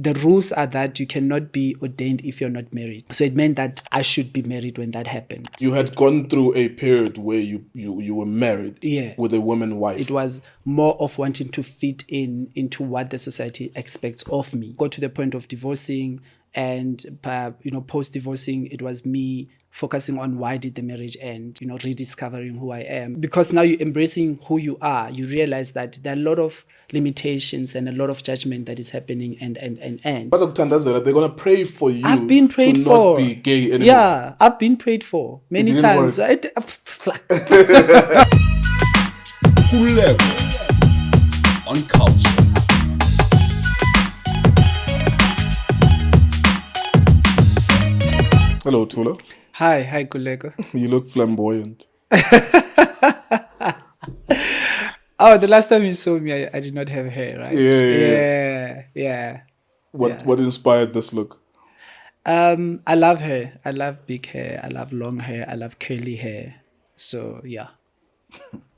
the rules are that you cannot be ordained if you're not married. So it meant that I should be married when that happened. You had gone through a period where you were married with a woman wife. It was more of wanting to fit into what the society expects of me. Got to the point of divorcing, and post-divorcing, it was me focusing on why did the marriage end, rediscovering who I am. Because now you're embracing who you are, you realize that there are a lot of limitations and a lot of judgment that is happening and. They're going to pray for you. I've been prayed to for. Not be gay anymore. Yeah, I've been prayed for many times. Nkululeko on Cultr. Hello, Tholo. Hi, Nkululeko. You look flamboyant. Oh, the last time you saw me, I did not have hair, right? Yeah. What inspired this look? I love hair. I love big hair. I love long hair. I love curly hair. So, yeah.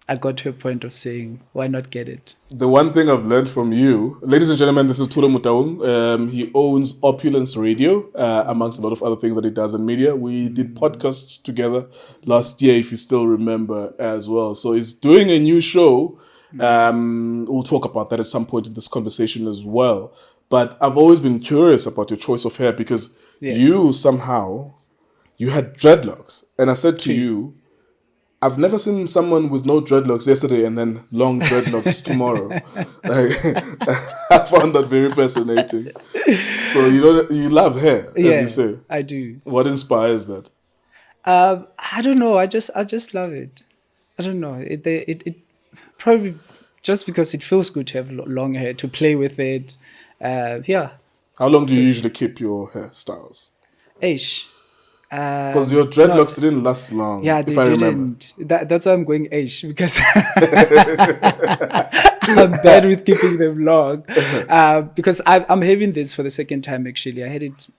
I got to a point of saying, why not get it? The one thing I've learned from you, ladies and gentlemen, this is Tholo Motaung. He owns Opulence Radio, amongst a lot of other things that he does in media. We did podcasts together last year, if you still remember, as well. So he's doing a new show. We'll talk about that at some point in this conversation as well. But I've always been curious about your choice of hair because you had dreadlocks. And I said to you, I've never seen someone with no dreadlocks yesterday and then long dreadlocks tomorrow. I found that very fascinating. So you love hair, as you say. I do. What inspires that? I don't know. I just love it. I don't know. It probably just because it feels good to have long hair, to play with it. How long do you usually keep your hairstyles? Because your dreadlocks didn't last long. Yeah, they didn't. That's why I'm going H, because I'm bad with keeping them long. Because I'm having this for the second time, actually. I had it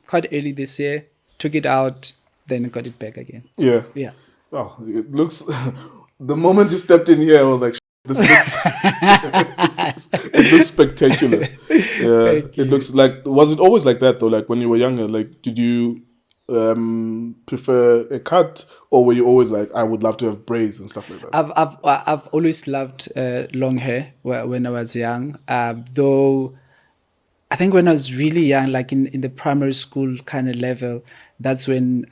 quite early this year, took it out, then got it back again. Yeah. Oh, it looks... The moment you stepped in here, I was like, this looks... it looks spectacular. Yeah. It looks like... Was it always like that, though? Like, when you were younger, like, did you... prefer a cut, or were you always like, I would love to have braids and stuff like that? I've always loved long hair when I was young. Though I think when I was really young, like in the primary school kind of level, that's when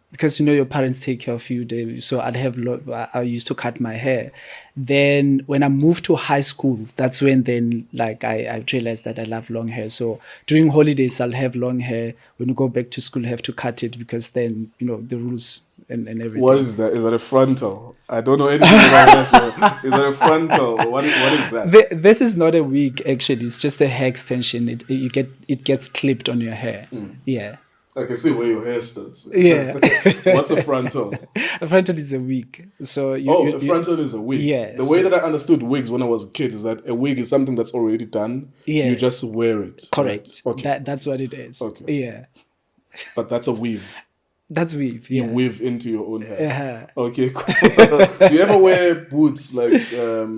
because your parents take care of you, so I used to cut my hair. Then when I moved to high school, that's when I realized that I love long hair. So during holidays, I'll have long hair. When you go back to school, you have to cut it because then, the rules and everything. What is that? Is that a frontal? I don't know anything about that. Is that a frontal? What is that? This is not a wig, actually. It's just a hair extension. It gets clipped on your hair. Yeah. I can see where your hair starts. Yeah. What's a frontal? A frontal is a wig. So a frontal is a wig. Yeah. The way that I understood wigs when I was a kid is that a wig is something that's already done. Yeah. You just wear it. Correct. Right? Okay. That's what it is. Okay. Yeah. But that's a weave. That's weave. You weave into your own hair. Uh-huh. Okay, cool. Do you ever wear boots like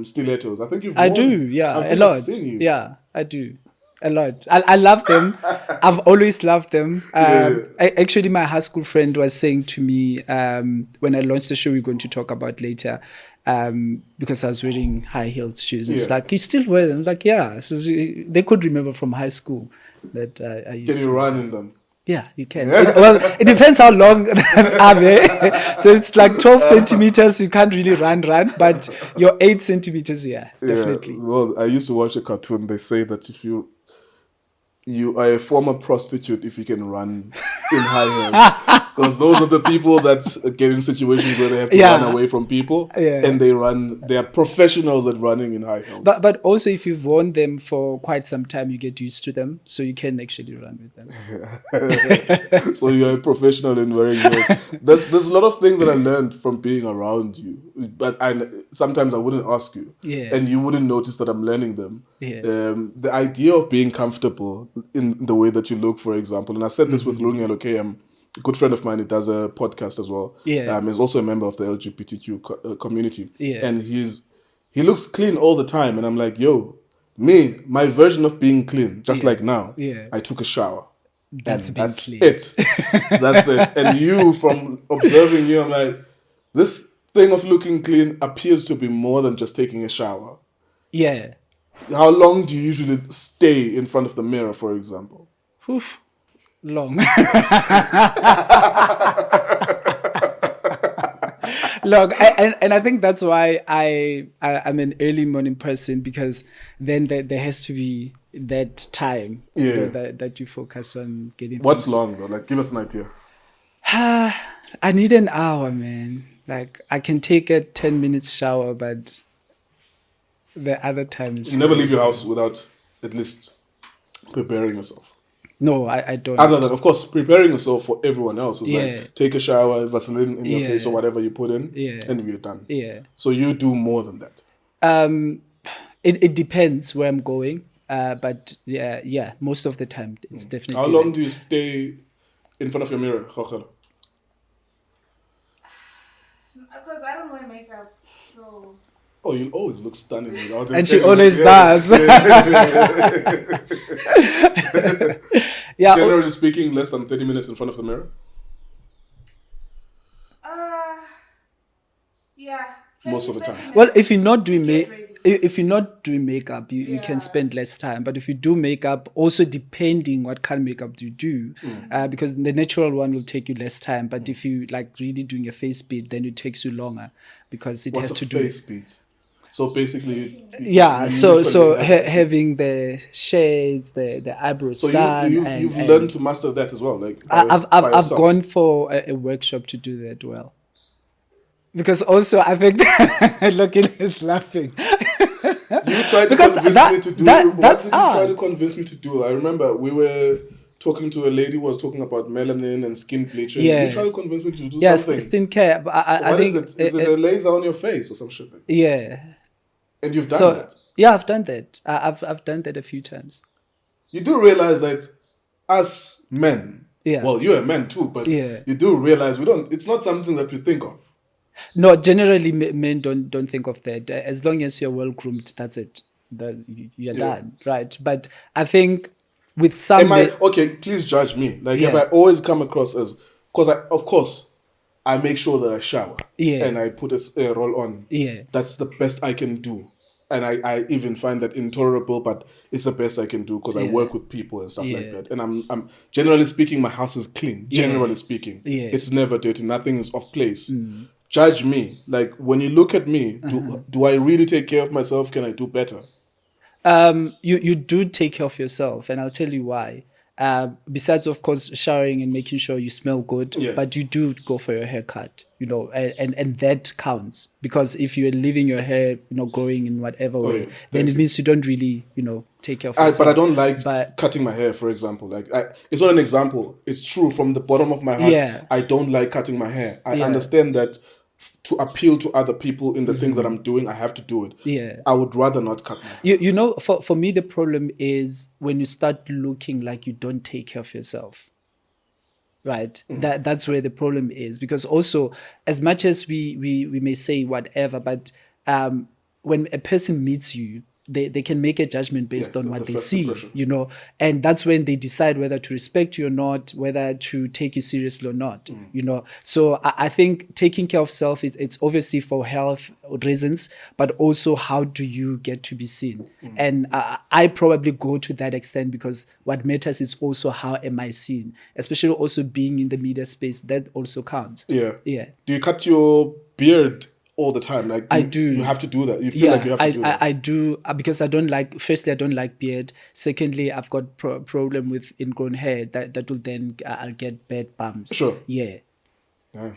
stilettos? I think you've worn. I do, yeah. I've a lot. Seen you. Yeah, I do. A lot. I love them. I've always loved them. Actually, my high school friend was saying to me when I launched the show we're going to talk about later, because I was wearing high-heeled shoes. It's like, you still wear them? I was like, yeah. So they could remember from high school that I used to. Can you run in them? Yeah, you can. It depends how long are they. So it's like 12 centimeters. You can't really run, but your 8 centimeters, definitely. Well, I used to watch a cartoon. They say that if you are a former prostitute if you can run in high heels. Because those are the people that get in situations where they have to run away from people. Yeah. And they are professionals at running in high heels. But also if you've worn them for quite some time, you get used to them. So you can actually run with them. So you're a professional in wearing heels. There's a lot of things that I learned from being around you. But sometimes I wouldn't ask you. Yeah. And you wouldn't notice that I'm learning them. Yeah. The idea of being comfortable in the way that you look, for example, and I said this with Nkululeko Nkewu, a good friend of mine, he does a podcast as well. Yeah. He's also a member of the LGBTQ community. Yeah. And he looks clean all the time. And I'm like, yo, Me, my version of being clean, just Yeah. like now, Yeah. I took a shower. That's And being that's clean. it. That's it. And you, from observing you, I'm like, this thing of looking clean appears to be more than just taking a shower. Yeah. How long do you usually stay in front of the mirror, for example? Oof. Long. Look, and I think that's why I'm an early morning person, because then there has to be that time, you know, Yeah. that you focus on getting What's things. long though? Like, give us an idea. I need an hour, man. Like, I can take a 10 minutes shower, but the other time is You never leave your house without at least preparing yourself. No, I don't. Other than, of course, preparing yourself for everyone else is Yeah. like take a shower, Vaseline in your Yeah. face or whatever you put in, Yeah. and you're done. Yeah. So you do more than that. It depends where I'm going. But yeah, most of the time it's definitely. How long like- do you stay in front of your mirror, Khokhala? Because I don't wear makeup, so Oh, you always look stunning without it. And she always does. Yeah. Generally speaking, less than 30 minutes in front of the mirror. yeah. Most of the time. 30 Well, if you're not doing Get ready. if you're not doing makeup, you Yeah. can spend less time. But if you do makeup, also depending what kind of makeup you do, because the natural one will take you less time. But if you like really doing a face beat, then it takes you longer, because it What's has a to do. face beat? So basically, Yeah, you so literally have- having the shades, the eyebrows so done, you've and learned to master that as well. Like I've by yourself. gone for a workshop to do that well. Because also I think look, is laughing. You tried to Because convince that- me to do. that- what that's did you try to art. convince me to do? I remember we were talking to a lady who was talking about melanin and skin bleaching. Yeah. You tried to convince me to do Yes, something. skincare. But I What think is it? Is it a laser on your face or some shit? yeah. And you've done So that. yeah, I've done that. I've done that a few times. You do realize that us men, Yeah. well, you're a man too, but Yeah. you do realize we don't. It's not something that we think of. No, generally men don't think of that. As long as you're well groomed, that's it. You're Yeah. done, right? But I think with some Am I men- okay? Please judge me. Like if Yeah. I always come across as, of course, I make sure that I shower. Yeah. And I put a roll on. Yeah. That's the best I can do. And I even find that intolerable, but it's the best I can do because I Yeah. work with people and stuff like Yeah. that. And I'm generally speaking, my house is clean. Yeah. Generally speaking, Yeah. it's never dirty. Nothing is off place. Judge me. Like when you look at me, do I really take care of myself? Can I do better? You do take care of yourself, and I'll tell you why. Besides, of course, showering and making sure you smell good, Yeah. but you do go for your haircut, you know, and that counts, because if you're leaving your hair, you know, growing in whatever way, yeah. then Thank it you. means you don't really, you know, take care of yourself. But I don't like But- cutting my hair, for example. Like it's not an example. It's true from the bottom of my heart. Yeah. I don't like cutting my hair. I Yeah. understand that to appeal to other people in the things that I'm doing, I have to do it. Yeah. I would rather not cut my hair. You know, for me, the problem is when you start looking like you don't take care of yourself. Right. That's where the problem is, because also, as much as we may say whatever, but when a person meets you, they can make a judgment based Yeah, on the what they first see, impression. you know, and that's when they decide whether to respect you or not, whether to take you seriously or not, you know. So I think taking care of self it's obviously for health reasons, but also how do you get to be seen? And I probably go to that extent because what matters is also how am I seen, especially also being in the media space, that also counts. Yeah. Yeah. Do you cut your beard all the time? Like I do. You have to do that. You feel like you have to do that. I do because I don't like. Firstly, I don't like beard. Secondly, I've got problem with ingrown hair that will then I'll get bad bumps. Sure. Yeah. Yeah.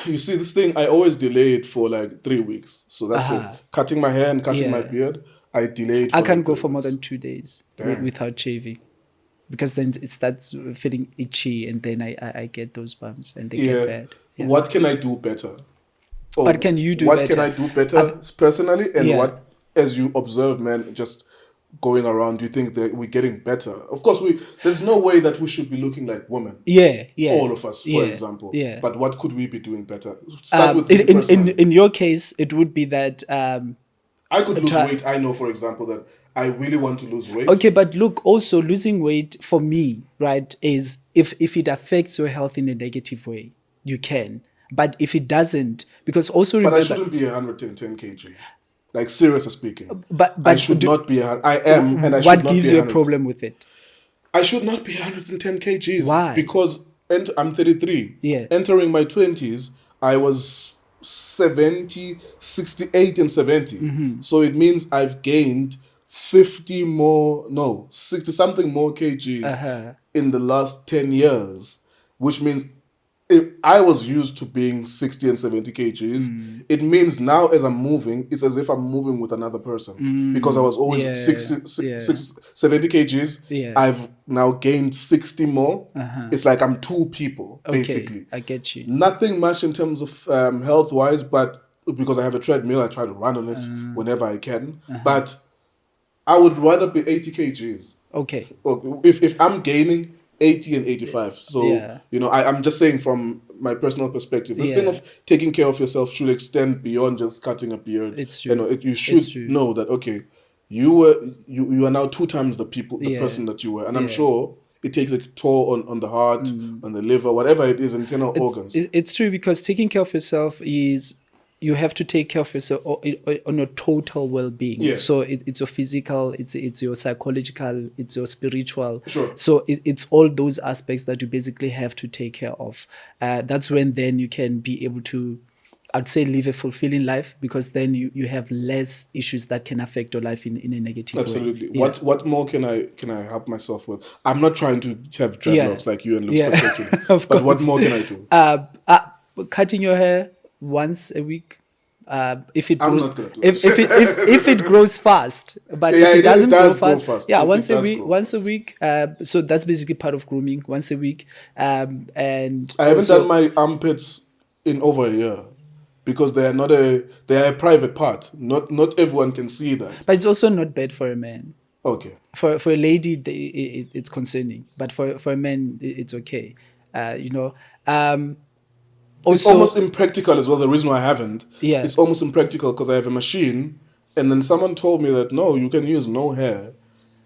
You see, this thing, I always delay it for like 3 weeks. So that's Uh-huh. it. Cutting my hair and cutting my Yeah. beard, I delay it for I can't like go 3 for more weeks. than 2 days Damn. without shaving, because then it starts feeling itchy, and then I get those bumps and they get bad. Yeah. What can I do better? Or What can you do What better? can I do better personally? And Yeah. what, as you observe, man, just going around, do you think that we're getting better? Of course, there's no way that we should be looking like women. Yeah. All of us, for Yeah, example. Yeah. But what could we be doing better? Start with in, you in, personally. in your case, it would be that I could lose try- weight. I know, for example, that I really want to lose weight. Okay, but look, also losing weight for me, right, is if it affects your health in a negative way, you can. But if it doesn't, because also But remember, I shouldn't be 110 kg. Like, seriously speaking. but I should not be, I am, and I should what not gives be you a 100. problem with it? I should not be 110 kgs. Why? Because I'm 33. Yeah. Entering my 20s, I was 70, 68 and 70. Mm-hmm. So it means I've gained 50 more, no, 60 something more kgs Uh-huh. in the last 10 years, which means if I was used to being 60 and 70 kgs, it means now as I'm moving, it's as if I'm moving with another person. Because I was always Yeah, 70 kgs. Yeah. I've now gained 60 more. It's like I'm two people, Okay, basically. I get you. Nothing much in terms of health-wise, but because I have a treadmill, I try to run on it whenever I can. But I would rather be 80 kgs. Okay. If I'm gaining 80 and 85. So, Yeah. I'm just saying from my personal perspective, this thing Yeah. of taking care of yourself should extend beyond just cutting a beard. It's true. You It's should true. know that, okay, you are now 2 times the Yeah. person that you were. And I'm Yeah. sure it takes a toll on the heart, on the liver, whatever it is, internal organs. It's true, because taking care of yourself is, you have to take care of yourself on your total well-being. Yeah. So it's your physical, it's your psychological, it's your spiritual. Sure. So it's all those aspects that you basically have to take care of. That's when then you can be able to, I'd say, live a fulfilling life, because then you have less issues that can affect your life in a negative Absolutely. way. Yeah. What more can I help myself with? I'm not trying to have dreadlocks like you and look Yeah. spectacular. Of But what course. more can I do? Cutting your hair once a week. If it I'm grows, not gonna do if it grows fast, but Yeah, if it doesn't does grow grow fast, fast. yeah, It once a does week, grow once a fast. week. So that's basically part of grooming, once a week. And I haven't also- done my armpits in over a year because they are a private part. Not everyone can see that. but it's also not bad for a man. Okay. For a lady, it's concerning, but for a man, it's okay. It's Also, almost impractical as well. The reason why I haven't, Yeah. it's almost impractical because I have a machine, and then someone told me that no, you can use no hair.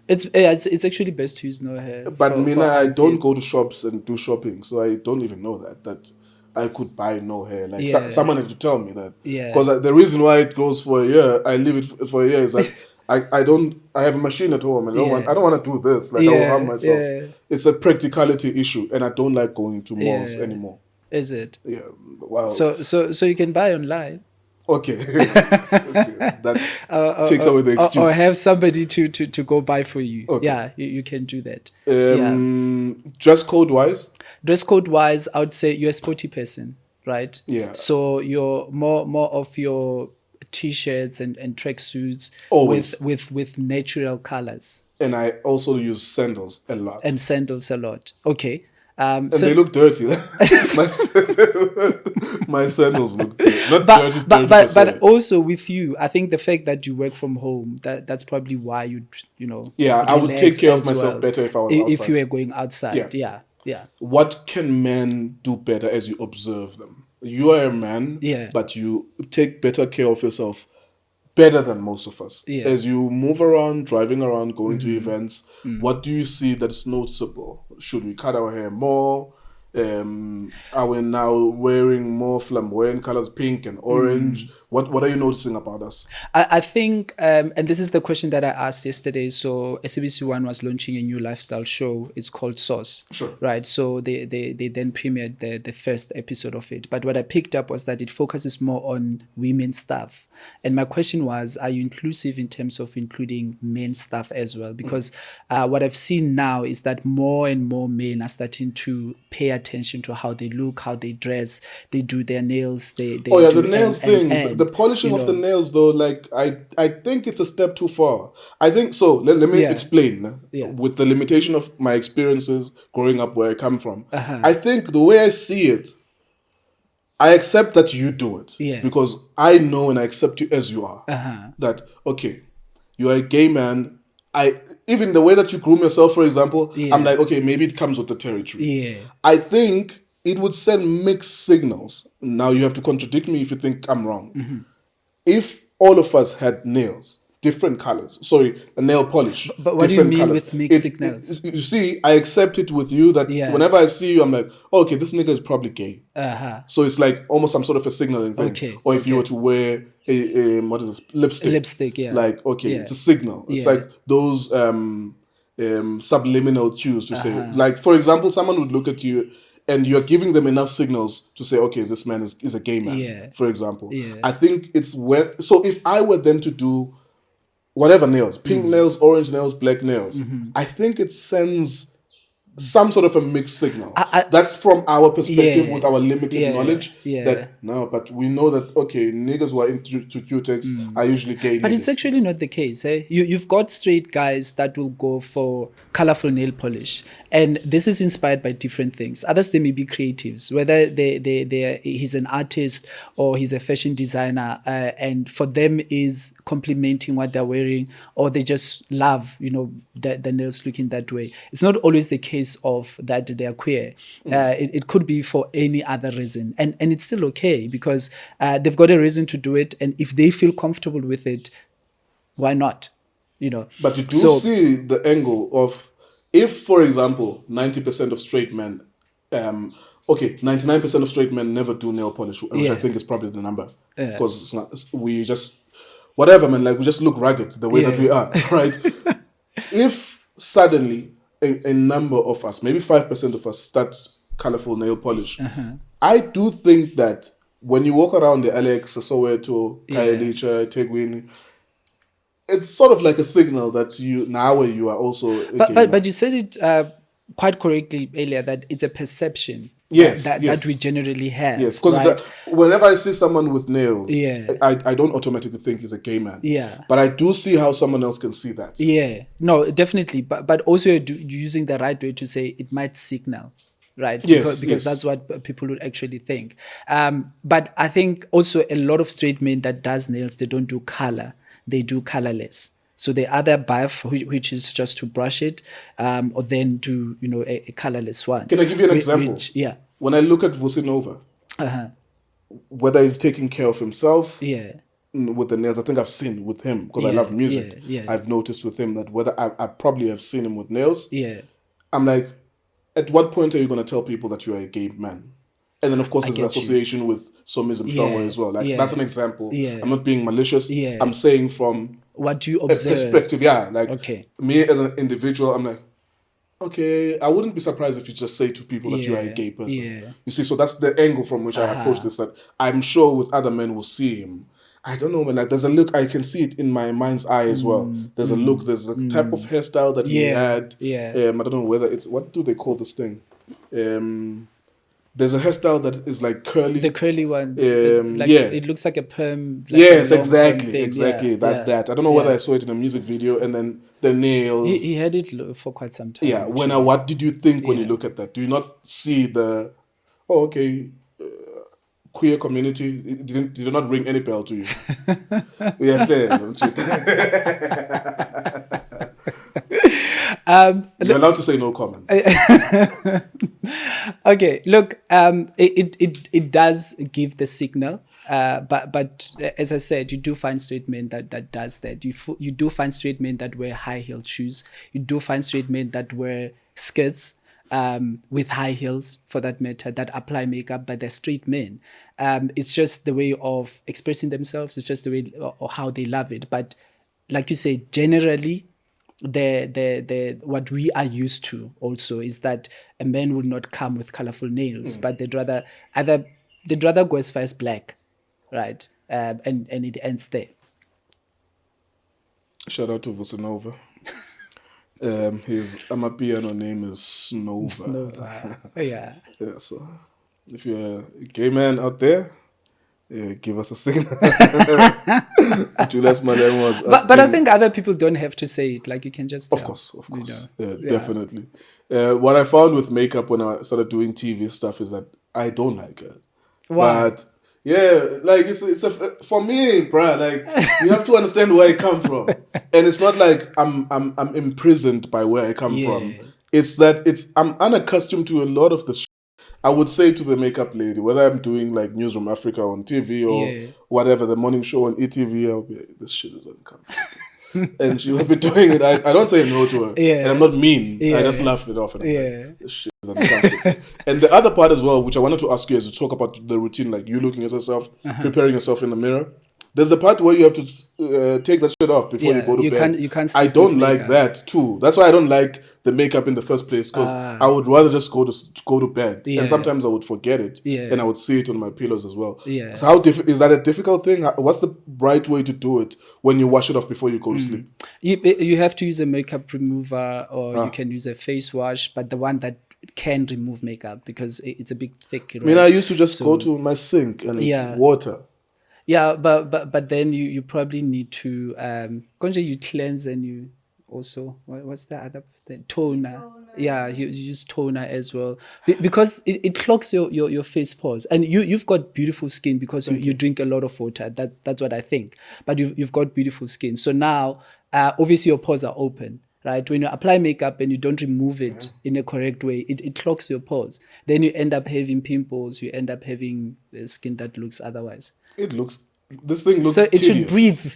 it's actually best to use no hair. But for I don't armpits. go to shops and do shopping, so I don't even know that I could buy no hair. Like Yeah. someone had to tell me that. Yeah. Because the reason why it goes for a year, I leave it for a year, is that I have a machine at home and I don't want to do this. Like I will harm myself. Yeah. It's a practicality issue, and I don't like going to malls Yeah. anymore. Is it? Yeah. Wow. So you can buy online. Okay. Okay. That takes away the excuse. Or have somebody to go buy for you. Okay. Yeah, you can do that. Yeah. Dress code wise, Dress code wise, I would say you're a sporty person, right? Yeah. So you're more of your t-shirts and tracksuits Always. with natural colors and I also use sandals a lot. and sandals a lot. Okay. And So they look dirty. my sandals look dirty. Not dirty, but per se. also with you, I think the fact that you work from home, that's probably why Yeah, I would relax take care of as myself well. better if I was If outside. you were going outside. Yeah. What can men do better as you observe them? You are a man, Yeah. but you take better care of yourself better than most of us. Yeah. Mm-hmm. As you move around, driving around, going to events, what do you see that is noticeable? Should we cut our hair more? Are we now wearing more flamboyant colors, pink and orange? What are you noticing about us? I think, and this is the question that I asked yesterday. So SABC One was launching a new lifestyle show. It's called Sauce. Sure. Right. So they then premiered the first episode of it. But what I picked up was that it focuses more on women's stuff. And my question was, are you inclusive in terms of including men's stuff as well? Because what I've seen now is that more and more men are starting to pay attention to how they look, how they dress, they do their nails. They Oh yeah, do the nails thing, the polishing you of the know. nails though. Like I think it's a step too far. I think so. Let me Yeah. explain. Yeah. With the limitation of my experiences growing up where I come from, Uh-huh. I think the way I see it, I accept that you do it Yeah. because I know and I accept you as you are. Uh-huh. That okay, you are a gay man. Even the way that you groom yourself, for example, Yeah. I'm like, okay, maybe it comes with the territory. Yeah. I think it would send mixed signals. Now you have to contradict me if you think I'm wrong. Mm-hmm. If all of us had nails, different colors. Sorry, a nail polish. But what do you different mean colours. with mixed signals? You see, I accept it with you that Yeah. whenever I see you, I'm like, oh, okay, this nigga is probably gay. Uh-huh. So it's like almost some sort of a signaling thing. Okay, Or if you okay. were to wear a what is this? Lipstick. Lipstick, yeah. Like, okay, Yeah. it's a signal. It's Yeah. like those subliminal cues to say. Uh-huh. Like, for example, someone would look at you and you're giving them enough signals to say, okay, this man is a gay man, Yeah. for example. Yeah. I think it's when... So if I were then to do whatever nails, pink nails, orange nails, black nails, I think it sends some sort of a mixed signal. That's from our perspective Yeah. with our limited Yeah. knowledge. Yeah. That no, but we know that okay, niggas who are into Q-tex are usually gay. But niggas. it's actually not the case. Eh? You've got straight guys that will go for colorful nail polish, and this is inspired by different things. Others, they may be creatives, whether he's an artist or he's a fashion designer, and for them is complementing what they're wearing, or they just love, the nails looking that way. It's not always the case of that they are queer. It could be for any other reason, and it's still okay because they've got a reason to do it, and if they feel comfortable with it, why not? But you do see the angle of if, for example, 90% of straight men, 99% of straight men never do nail polish, which I think is probably the number because it's not. We just whatever, man. Like we just look rugged the way that we are, right? If suddenly a number of us, maybe 5% of us, start colorful nail polish, I do think that when you walk around the Alex, Soweto, Khayelitsha, Tegwini, it's sort of like a signal that you are also. But you said it quite correctly earlier that it's a perception. Yes, that we generally have. Yes, because right? Whenever I see someone with nails, Yeah. I don't automatically think he's a gay man. Yeah. But I do see how someone else can see that. Yeah, no, definitely. But also you're using the right way to say it might signal, right? Yes, because that's what people would actually think. But I think also a lot of straight men that does nails, they don't do color. They do colorless. So they either buff, which is just to brush it, or then do a colorless one. Can I give you an example? Yeah. When I look at Vusinova, whether he's taking care of himself, with the nails, I think I've seen with him because I love music. I've noticed with him that whether I probably have seen him with nails. I'm like, at what point are you going to tell people that you are a gay man? And then, of course, there's an association with Somism Hlongwa as well. Like, that's an example. I'm not being malicious. I'm saying from what you observe. Perspective, Like, me as an individual, I'm like, okay, I wouldn't be surprised if you just say to people that you are a gay person. You see, so that's the angle from which I approach this. That I'm sure with other men will see him. I don't know, man. Like, there's a look. I can see it in my mind's eye as well. There's a look. There's a type of hairstyle that he had. I don't know whether it's... What do they call this thing? There's a hairstyle that is like curly. The curly one. It looks like a perm. Like yes, a exactly. perm Exactly. That. I don't know whether I saw it in a music video and then the nails. He had it for quite some time. Yeah. What did you think when you look at that? Do you not see the... Oh, okay... queer community, it did not ring any bell to you? Yeah, fair, don't you? You're allowed to say no comment. Okay, look, it does give the signal, but as I said, you do find straight men that does that. You do find straight men that wear high-heeled shoes. You do find straight men that wear skirts. With high heels, for that matter, that apply makeup, but they're straight men. It's just the way of expressing themselves. It's just the way or how they love it. But like you say, generally, the what we are used to also is that a man will not come with colorful nails, but they'd rather go as far as black, right? And it ends there. Shout out to Vusinova. His Amapiano name is Snova. Yeah. So if you're a gay man out there, give us a signal. Julius Malem was. But I think other people don't have to say it. Like you can just tell. Of course. Definitely. What I found with makeup when I started doing TV stuff is that I don't like it. Why? But yeah, like it's for me, bruh. Like you have to understand where I come from, and it's not like I'm imprisoned by where I come from. It's that I'm unaccustomed to a lot of the. I would say to the makeup lady, whether I'm doing like Newsroom Africa on TV or whatever, the morning show on ETV, I'll be like, this shit is uncomfortable. and she will be doing it. I don't say no to her. Yeah. And I'm not mean. Yeah. I just laugh it off. And I'm Yeah. like, this shit is uncomfortable. And the other part as well, which I wanted to ask you, is to talk about the routine, like you looking at yourself, Uh-huh. preparing yourself in the mirror. There's the part where you have to take that shit off before you Yeah, go to you bed. can't I sleep don't with like makeup. that too. That's why I don't like the makeup in the first place, because I would rather just go to bed. Yeah. And sometimes I would forget it, Yeah. and I would see it on my pillows as well. Yeah. So is that a difficult thing? What's the right way to do it when you wash it off before you go to sleep? You have to use a makeup remover, or Ah. you can use a face wash, but the one that can remove makeup, because it's a big thick. I mean, I used to just So- go to my sink and Yeah. water. Yeah, but then you probably need to Konje, you cleanse, and you also what's the other thing? Toner. Yeah, you use toner as well, because it clogs your face pores, and you've got beautiful skin because you drink a lot of water. That's what I think. But you've got beautiful skin, so now obviously your pores are open. Right, when you apply makeup and you don't remove it in a correct way, it clogs your pores. Then you end up having pimples. You end up having skin that looks otherwise. This thing looks So it tedious. should breathe.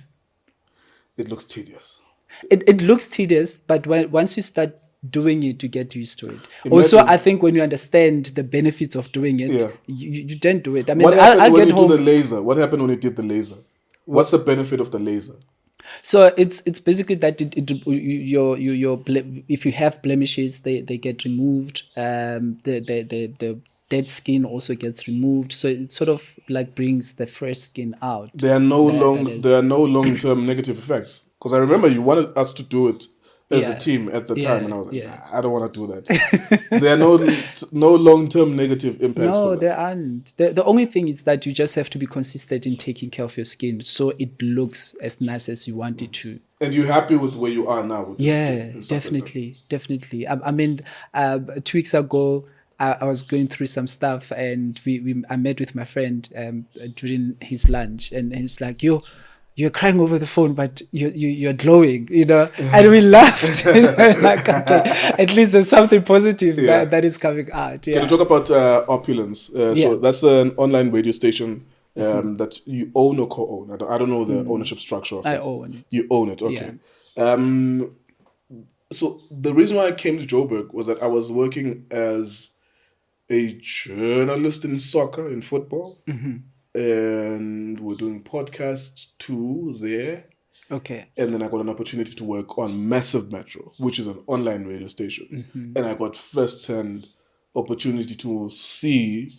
It looks tedious. It looks tedious, but once you start doing it, you get used to it. Imagine- Also, I think when you understand the benefits of doing it, Yeah. you don't do it. I mean, What happened I'll when get you home. do the laser? What happened when you did the laser? What's the benefit of the laser? So it's basically that if you have blemishes, they get removed. The dead skin also gets removed. So it sort of like brings the fresh skin out. There are no That long term negative effects. Because I remember you wanted us to do it as Yeah. a team at the Yeah, time, and I was like, yeah. nah, I don't want to do that. There are no long term negative impacts. No, for that. there aren't. The only thing is that you just have to be consistent in taking care of your skin, so it looks as nice as you want it to. And you're happy with where you are now? With the Yeah, skin and stuff like that? definitely. I mean, 2 weeks ago, I was going through some stuff, and I met with my friend during his lunch, and he's like, You're crying over the phone, but you're glowing, and we laughed. Like, okay, at least there's something positive Yeah. that is coming out. Yeah. Can you talk about Opulence? Yeah. So that's an online radio station that you own or co-own. I don't know the ownership structure of I it. own it. You own it, okay. So the reason why I came to Joburg was that I was working as a journalist in soccer, in football. And we're doing podcasts too there. Okay. And then I got an opportunity to work on Massive Metro, which is an online radio station. And I got first-hand opportunity to see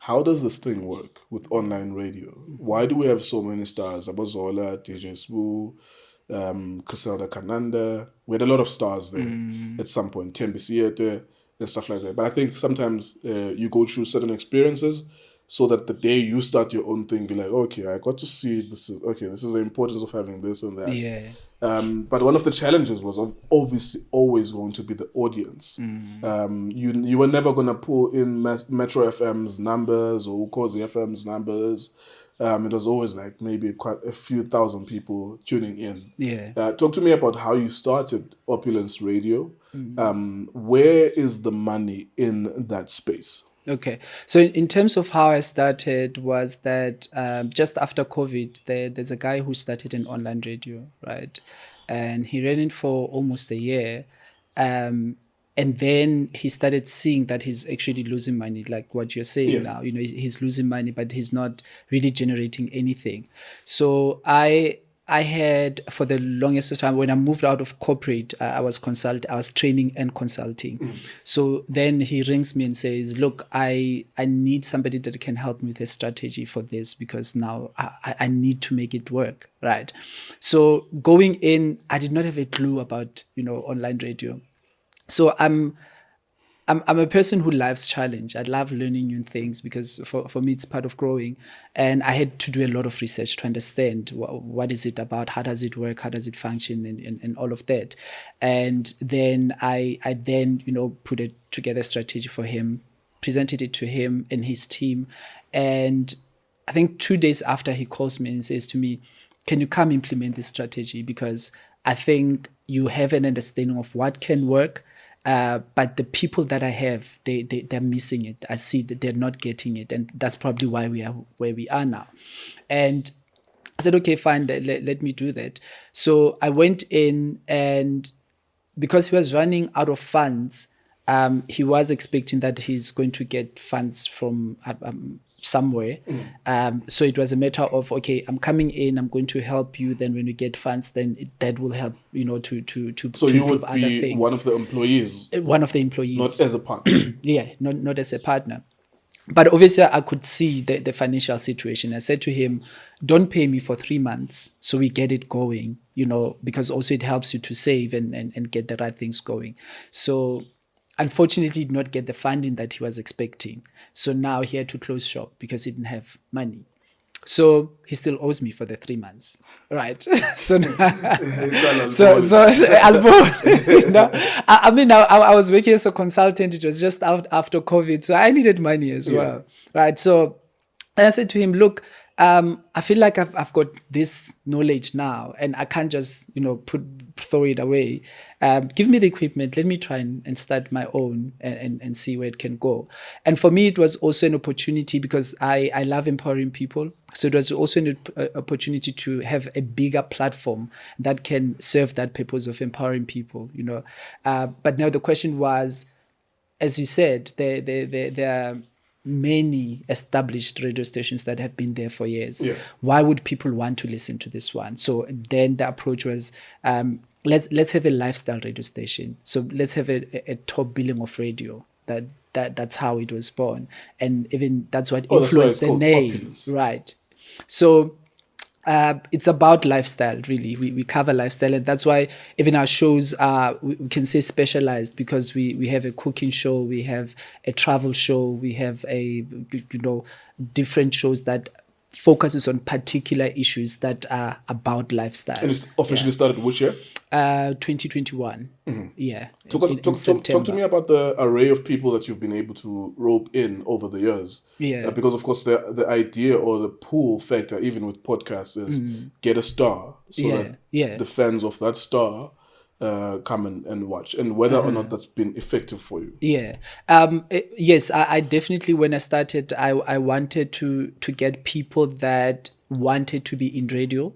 how does this thing work with online radio? Why do we have so many stars? Abazola, DJ Sbu, Griselda Kananda. We had a lot of stars there at some point, Tembi Siete and stuff like that. But I think sometimes you go through certain experiences so that the day you start your own thing, you're like, okay, I got to see this is the importance of having this and that. Yeah. But one of the challenges was obviously always going to be the audience. You were never going to pull in Metro FM's numbers or Ukozi FM's numbers. It was always like maybe quite a few thousand people tuning in. Yeah. Talk to me about how you started Opulence Radio. Where is the money in that space? Okay. So in terms of how I started was that just after COVID, there's a guy who started an online radio, right? And he ran it for almost a year. And then he started seeing that he's actually losing money, like what you're saying now. He's losing money, but he's not really generating anything. So I had, for the longest time, when I moved out of corporate, I was training and consulting. So then he rings me and says, look, I need somebody that can help me with a strategy for this, because now I need to make it work, right? So going in, I did not have a clue about, online radio. So I'm a person who loves challenge. I love learning new things, because for me, it's part of growing. And I had to do a lot of research to understand what is it about, how does it work, how does it function, and all of that. And then I put together a strategy for him, presented it to him and his team. And I think 2 days after, he calls me and says to me, can you come implement this strategy? Because I think you have an understanding of what can work, but the people that I have, they're missing it. I see that they're not getting it. And that's probably why we are where we are now. And I said, okay, fine, let me do that. So I went in, and because he was running out of funds, he was expecting that he's going to get funds from somewhere. So it was a matter of, okay, I'm coming in, I'm going to help you. Then when you get funds, then that will help, So to you improve would other be things. one of the employees, One of the employees. not as a partner. Yeah, not as a partner. But obviously, I could see the financial situation. I said to him, don't pay me for 3 months so we get it going, because also it helps you to save and get the right things going. So unfortunately, he did not get the funding that he was expecting. So now he had to close shop because he didn't have money. So he still owes me for the 3 months, right? so I'll I mean, I was working as a consultant. It was just out after COVID, so I needed money as well, right? So I said to him, look, I feel like I've got this knowledge now, and I can't just throw it away. Give me the equipment. Let me try and start my own and see where it can go. And for me, it was also an opportunity because I love empowering people. So it was also an opportunity to have a bigger platform that can serve that purpose of empowering people. But now the question was, as you said, there are many established radio stations that have been there for years. Yeah. Why would people want to listen to this one? So then the approach was, let's have a lifestyle radio station. So let's have a top billing of radio. That's how it was born, and even that's what influenced the name, Opulence. right? So it's about lifestyle, really. We cover lifestyle, and that's why even our shows are, we can say, specialized, because we have a cooking show, we have a travel show, we have different shows that focuses on particular issues that are about lifestyle. And it's officially started which year? 2021. Yeah. Talk to me about the array of people that you've been able to rope in over the years. Yeah. Because of course the idea or the pull factor, even with podcasts, is get a star so that the fans of that star come and watch, and whether or not that's been effective for you. Yeah. Yes, I definitely, when I started, I wanted to get people that wanted to be in radio,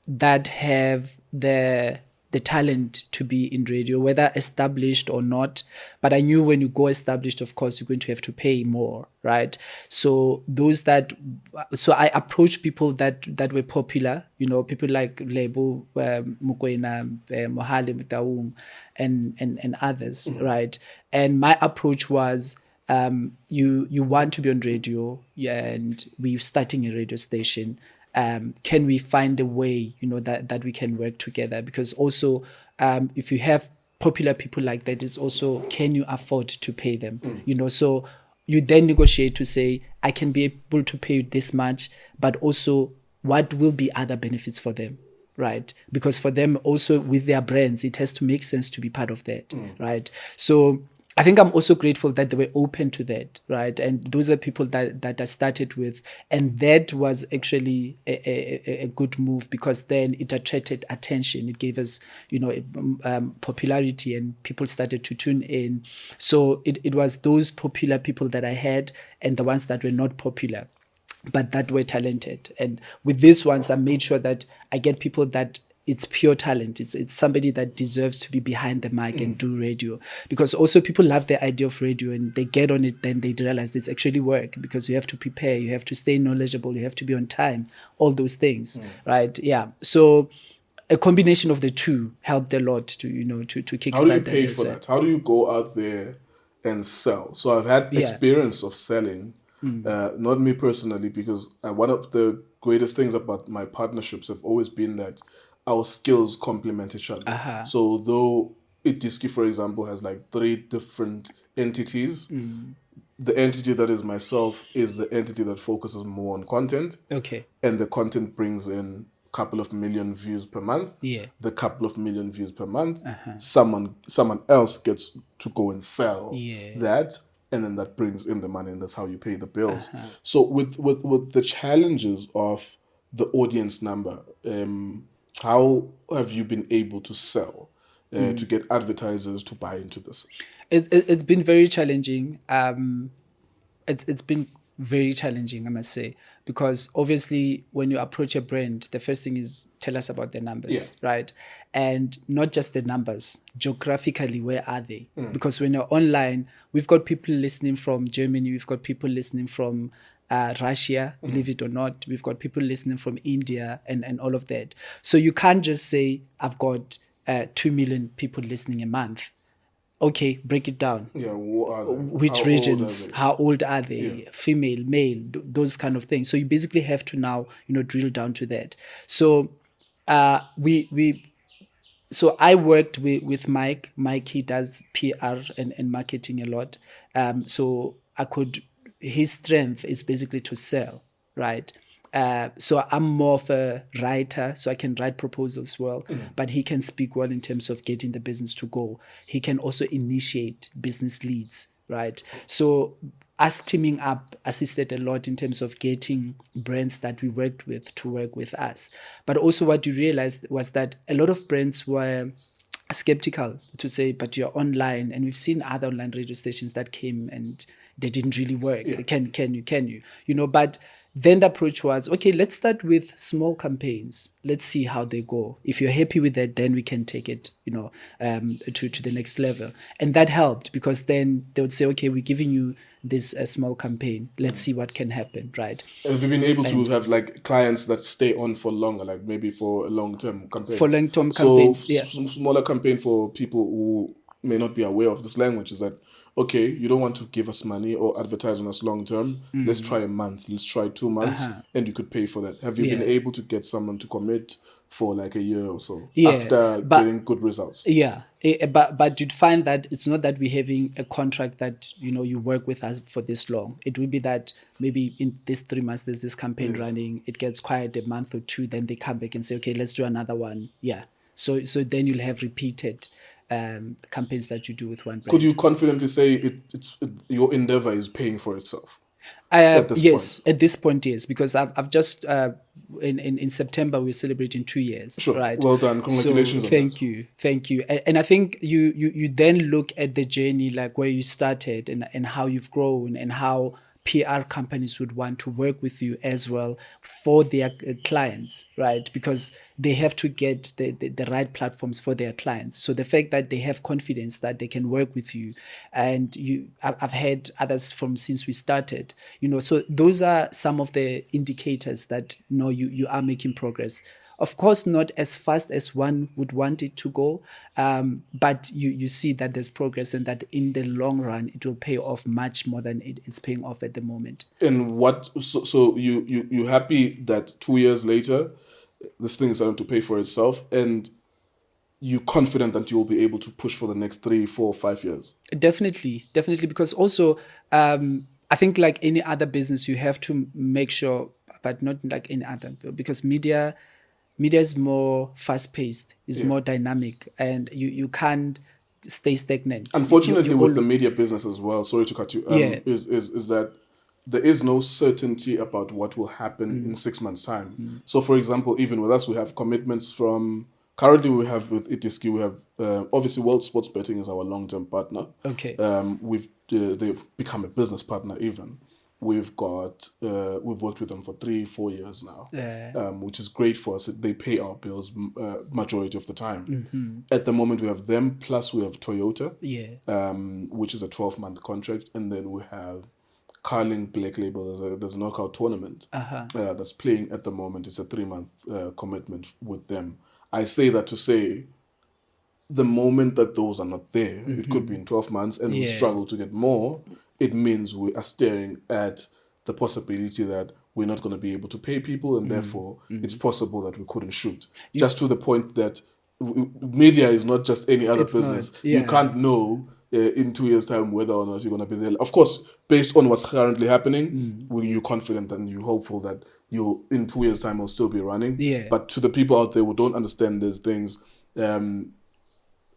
that have the talent to be in radio, whether established or not. But I knew when you go established, of course, you're going to have to pay more, right? So I approached people that were popular, people like Lebo, Mokoena, Mohale Motaung, and others, right? And my approach was, you want to be on radio, and we're starting a radio station. Can we find a way, that we can work together? Because also, if you have popular people like that, it's also, can you afford to pay them? So you then negotiate to say, I can be able to pay you this much, but also what will be other benefits for them, right? Because for them also, with their brands, it has to make sense to be part of that, right? So I think I'm also grateful that they were open to that, right? And those are people that I started with. And that was actually a good move, because then it attracted attention. It gave us, popularity, and people started to tune in. So it was those popular people that I had, and the ones that were not popular, but that were talented. And with these ones, I made sure that I get people that it's pure talent. It's somebody that deserves to be behind the mic and do radio. Because also people love the idea of radio, and they get on it, then they realize it's actually work, because you have to prepare, you have to stay knowledgeable, you have to be on time, all those things, right? Yeah. So a combination of the two helped a lot to kickstart. How do you pay for that? How do you go out there and sell? So I've had experience of selling, not me personally, because one of the greatest things about my partnerships have always been that our skills complement each other. So though Itiski, for example, has like 3 different entities, the entity that is myself is the entity that focuses more on content. Okay. And the content brings in a couple of million views per month. Yeah. The couple of million views per month, someone else gets to go and sell that, and then that brings in the money, and that's how you pay the bills. So with the challenges of the audience number, how have you been able to sell, to get advertisers to buy into this? It's been very challenging. It's been very challenging, I must say, because obviously when you approach a brand, the first thing is tell us about the numbers, right? And not just the numbers, geographically, where are they? Because when you're online, we've got people listening from Germany, we've got people listening from Russia, believe it or not, we've got people listening from India and all of that. So you can't just say, I've got 2 million people listening a month. Okay, break it down. Yeah, what are they? Which How regions, old are they? how old are they, Yeah. female, male, those kind of things. So you basically have to now, drill down to that. So so I worked with Mike. Mike, he does PR and marketing a lot. So his strength is basically to sell, right? So I'm more of a writer, so I can write proposals well, but he can speak well in terms of getting the business to go. He can also initiate business leads, right? So us teaming up assisted a lot in terms of getting brands that we worked with to work with us. But also what you realized was that a lot of brands were skeptical to say, but you're online, and we've seen other online radio stations that came and they didn't really work. Can you? But then the approach was, okay, let's start with small campaigns. Let's see how they go. If you're happy with that, then we can take it, to the next level. And that helped, because then they would say, okay, we're giving you this small campaign. Let's see what can happen, right? Have you been able to have like clients that stay on for longer, like maybe for a long-term campaign? For long-term So campaigns, yeah. smaller campaign for people who may not be aware of this language is that, okay, you don't want to give us money or advertise on us long-term. Let's try a month. Let's try 2 months, and you could pay for that. Have you been able to get someone to commit for like a year or so after getting good results? Yeah, but you'd find that it's not that we're having a contract that you work with us for this long. It will be that maybe in this 3 months there's this campaign running. It gets quiet a month or two, then they come back and say, okay, let's do another one. Yeah, so then you'll have repeated campaigns that you do with one brand. Could you confidently say your endeavor is paying for itself? At this Yes, point? at this point, yes, because I've just in September we're celebrating 2 years. Sure. Right. Well done. Congratulations. So, thank you. And I think you then look at the journey, like where you started and how you've grown, and how PR companies would want to work with you as well for their clients, right? Because they have to get the right platforms for their clients. So the fact that they have confidence that they can work with you, and I've had others from since we started, so those are some of the indicators that you are making progress. Of course, not as fast as one would want it to go, but you see that there's progress, and that in the long run, it will pay off much more than it's paying off at the moment. And so you happy that 2 years later, this thing is starting to pay for itself, and you're confident that you'll be able to push for the next 3, 4, 5 years? Definitely, because also I think like any other business, you have to make sure, but not like any other, because media is more fast-paced, is more dynamic, and you can't stay stagnant. Unfortunately, with the media business as well, sorry to cut you, is that there is no certainty about what will happen in 6 months' time. So, for example, even with us, we have commitments from, currently we have with Itiski, we have, obviously World Sports Betting is our long-term partner. Okay. They've become a business partner even. We've worked with them for 3-4 years now, which is great for us. They pay our bills majority of the time. At the moment, we have them, plus we have Toyota, which is a 12-month contract, and then we have Carling Black Label. There's a knockout tournament that's playing at the moment. It's a 3-month commitment with them. I say that to say, the moment that those are not there, it could be in 12 months, and we struggle to get more. It means we are staring at the possibility that we're not going to be able to pay people, and therefore it's possible that we couldn't shoot. Just to the point that media is not just any other business. You can't know in 2 years' time whether or not you're going to be there. Of course, based on what's currently happening, you're confident and you're hopeful that you in 2 years' time will still be running. But to the people out there who don't understand these things,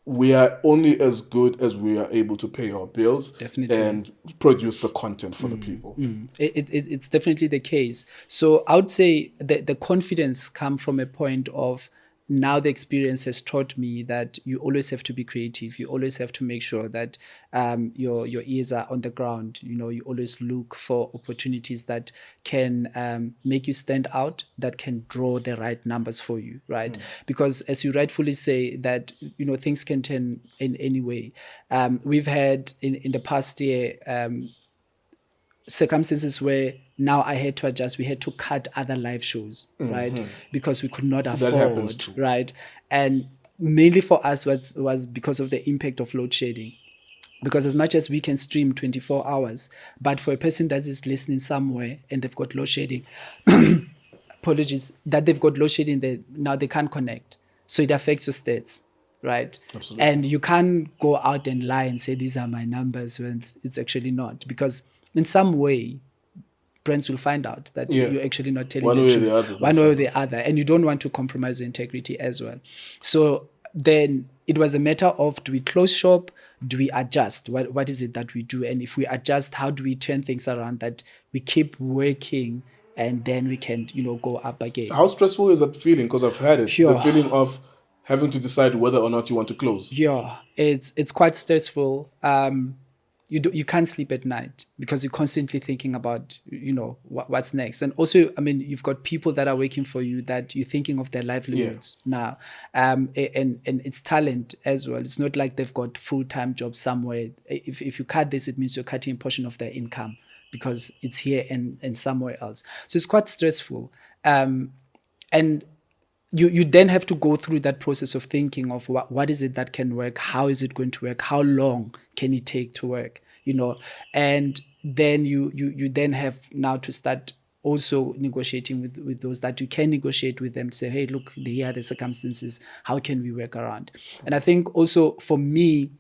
we are only as good as we are able to pay our bills and produce the content for the people. It's definitely the case. So I would say the confidence comes from a point of now the experience has taught me that you always have to be creative. You always have to make sure that your ears are on the ground. You always look for opportunities that can make you stand out, that can draw the right numbers for you, right? Because as you rightfully say, that things can turn in any way. We've had in the past year circumstances where now I had to adjust. We had to cut other live shows, right? Because we could not That happens afford, too. right? And mainly for us was because of the impact of load shedding. Because as much as we can stream 24 hours, but for a person that is listening somewhere and they've got load shedding, apologies, that they've got load shedding, now they can't connect. So it affects your stats, right? Absolutely. And you can't go out and lie and say, these are my numbers, when it's actually not. Because in some way, brands will find out that Yeah. you're actually not telling One the way or truth. the other, One they'll way or find the other. And you don't want to compromise the integrity as well. So then it was a matter of, do we close shop? Do we adjust? What is it that we do? And if we adjust, how do we turn things around that we keep working and then we can, go up again? How stressful is that feeling? Because I've had it. Sure. The feeling of having to decide whether or not you want to close. Yeah, it's quite stressful. You can't sleep at night because you're constantly thinking about what's next. And also, I mean, you've got people that are working for you that you're thinking of their livelihoods now, and it's talent as well. It's not like they've got full-time jobs somewhere. If you cut this, it means you're cutting a portion of their income because it's here and somewhere else. So it's quite stressful. And you then have to go through that process of thinking of what is it that can work, how is it going to work, how long can it take to work, and then you then have now to start also negotiating with those that you can negotiate with them to say, hey, look, here are the circumstances, how can we work around? And I think also for me,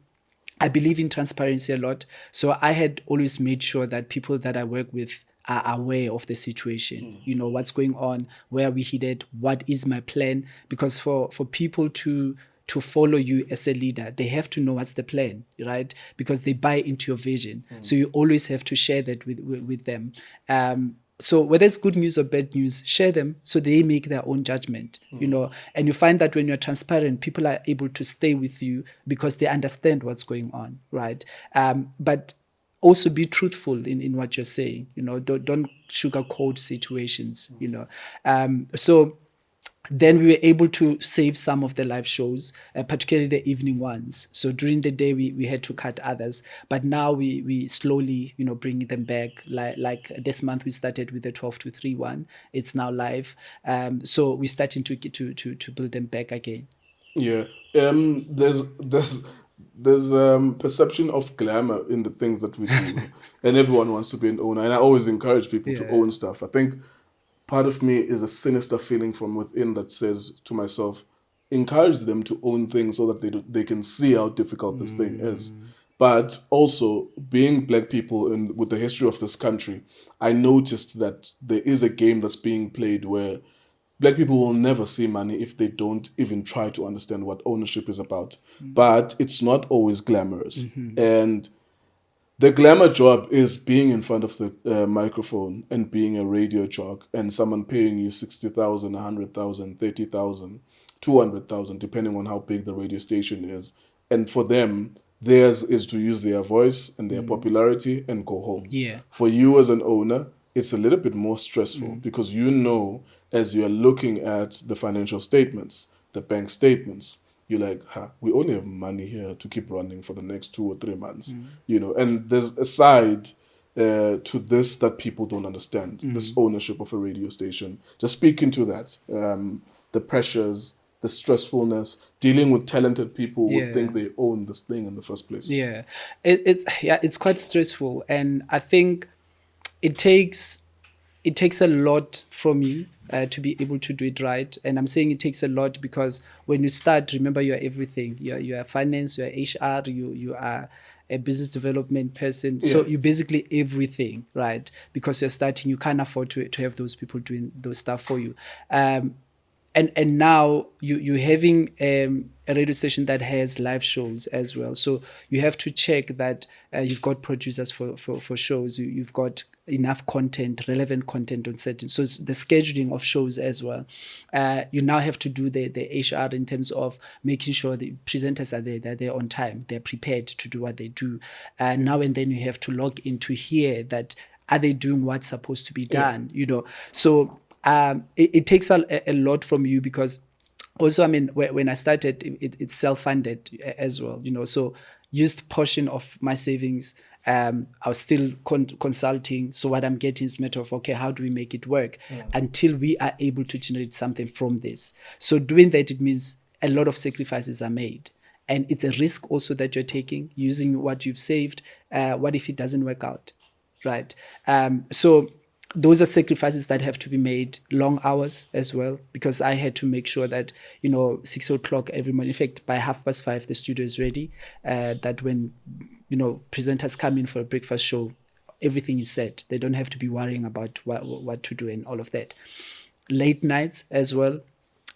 I believe in transparency a lot. So I had always made sure that people that I work with are aware of the situation, what's going on, where we headed, what is my plan? Because for people to follow you as a leader, they have to know what's the plan, right? Because they buy into your vision. So you always have to share that with them. So whether it's good news or bad news, share them so they make their own judgment, and you find that when you're transparent, people are able to stay with you because they understand what's going on, right? But also be truthful in what you're saying, don't sugarcoat situations, so then we were able to save some of the live shows, particularly the evening ones. So during the day, we had to cut others. But now we slowly, bringing them back. Like this month, we started with the 12 to 3 one. It's now live. So we're starting to build them back again. Yeah. There's perception of glamour in the things that we do, and everyone wants to be an owner. And I always encourage people to own stuff. I think part of me is a sinister feeling from within that says to myself, encourage them to own things so that they can see how difficult this thing is. But also, being black people and with the history of this country, I noticed that there is a game that's being played where black people will never see money if they don't even try to understand what ownership is about. But it's not always glamorous. And the glamour job is being in front of the microphone and being a radio jock and someone paying you 60,000, 100,000, 30,000, 200,000, depending on how big the radio station is. And for them, theirs is to use their voice and their popularity and go home. Yeah. For you as an owner, it's a little bit more stressful because as you're looking at the financial statements, the bank statements, you're like, we only have money here to keep running for the next 2 or 3 months, and there's a side to this that people don't understand, this ownership of a radio station. Just speaking to that, the pressures, the stressfulness, dealing with talented people who would think they own this thing in the first place. Yeah, it's quite stressful, and I think it takes a lot from you to be able to do it right. And I'm saying it takes a lot because when you start, remember, you're everything. You're finance, you're HR, you are a business development person. Yeah. So you're basically everything, right? Because you're starting, you can't afford to have those people doing those stuff for you. And now you're having a radio station that has live shows as well. So you have to check that you've got producers for shows. You've got enough content, relevant content on certain. So it's the scheduling of shows as well. You now have to do the HR in terms of making sure the presenters are there, that they're on time, they're prepared to do what they do. Now and then you have to log in to hear that are they doing what's supposed to be done, So it takes a lot from you, because also, I mean, when I started, it's self-funded as well, so used portion of my savings. I was still consulting. So what I'm getting is a matter of, okay, how do we make it work until we are able to generate something from this? So doing that, it means a lot of sacrifices are made. And it's a risk also that you're taking, using what you've saved. What if it doesn't work out, right? So those are sacrifices that have to be made, long hours as well, because I had to make sure that, 6 o'clock every morning, in fact, by 5:30, the studio is ready, that when, presenters come in for a breakfast show, everything is set. They don't have to be worrying about what to do and all of that. Late nights as well.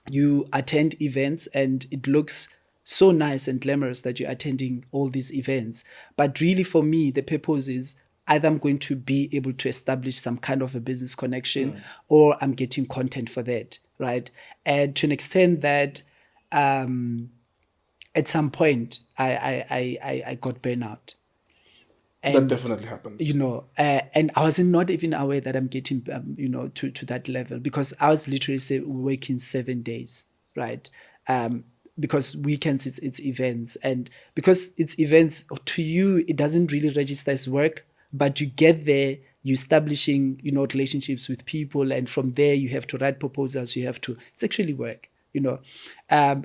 You attend events and it looks so nice and glamorous that you're attending all these events. But really, for me, the purpose is either I'm going to be able to establish some kind of a business connection, or I'm getting content for that, right? And to an extent that at some point I got burnout. That definitely happens. And I was not even aware that I'm getting, to that level, because I was literally working 7 days, right? Because weekends it's events, and because it's events, to you it doesn't really register as work, but you get there, you're establishing, relationships with people, and from there you have to write proposals. It's actually work,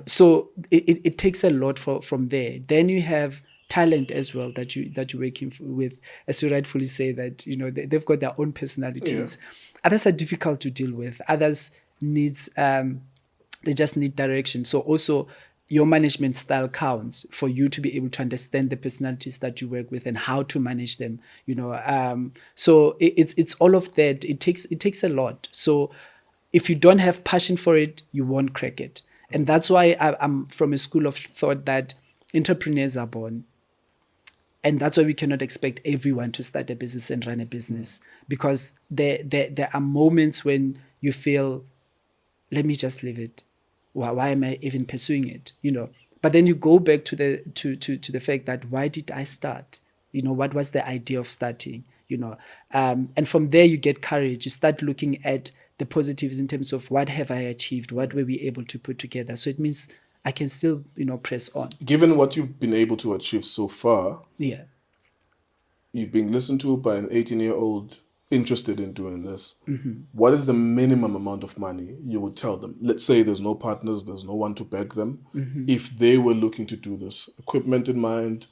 So it takes a lot from there. Then you have talent as well that you're working with, as you rightfully say, that they've got their own personalities. Others are difficult to deal with. Others needs they just need direction. So also your management style counts for you to be able to understand the personalities that you work with and how to manage them. So it's all of that. It takes a lot. So if you don't have passion for it, you won't crack it. And that's why I'm from a school of thought that entrepreneurs are born. And that's why we cannot expect everyone to start a business and run a business, because there are moments when you feel, let me just leave it. Why am I even pursuing it? But then you go back to the fact that, why did I start? What was the idea of starting? And from there you get courage. You start looking at the positives in terms of, what have I achieved? What were we able to put together? So it means I can still, press on. Given what you've been able to achieve so far, you've been listened to by an 18-year-old interested in doing this. What is the minimum amount of money you would tell them? Let's say there's no partners, there's no one to beg them. If they were looking to do this, equipment in mind,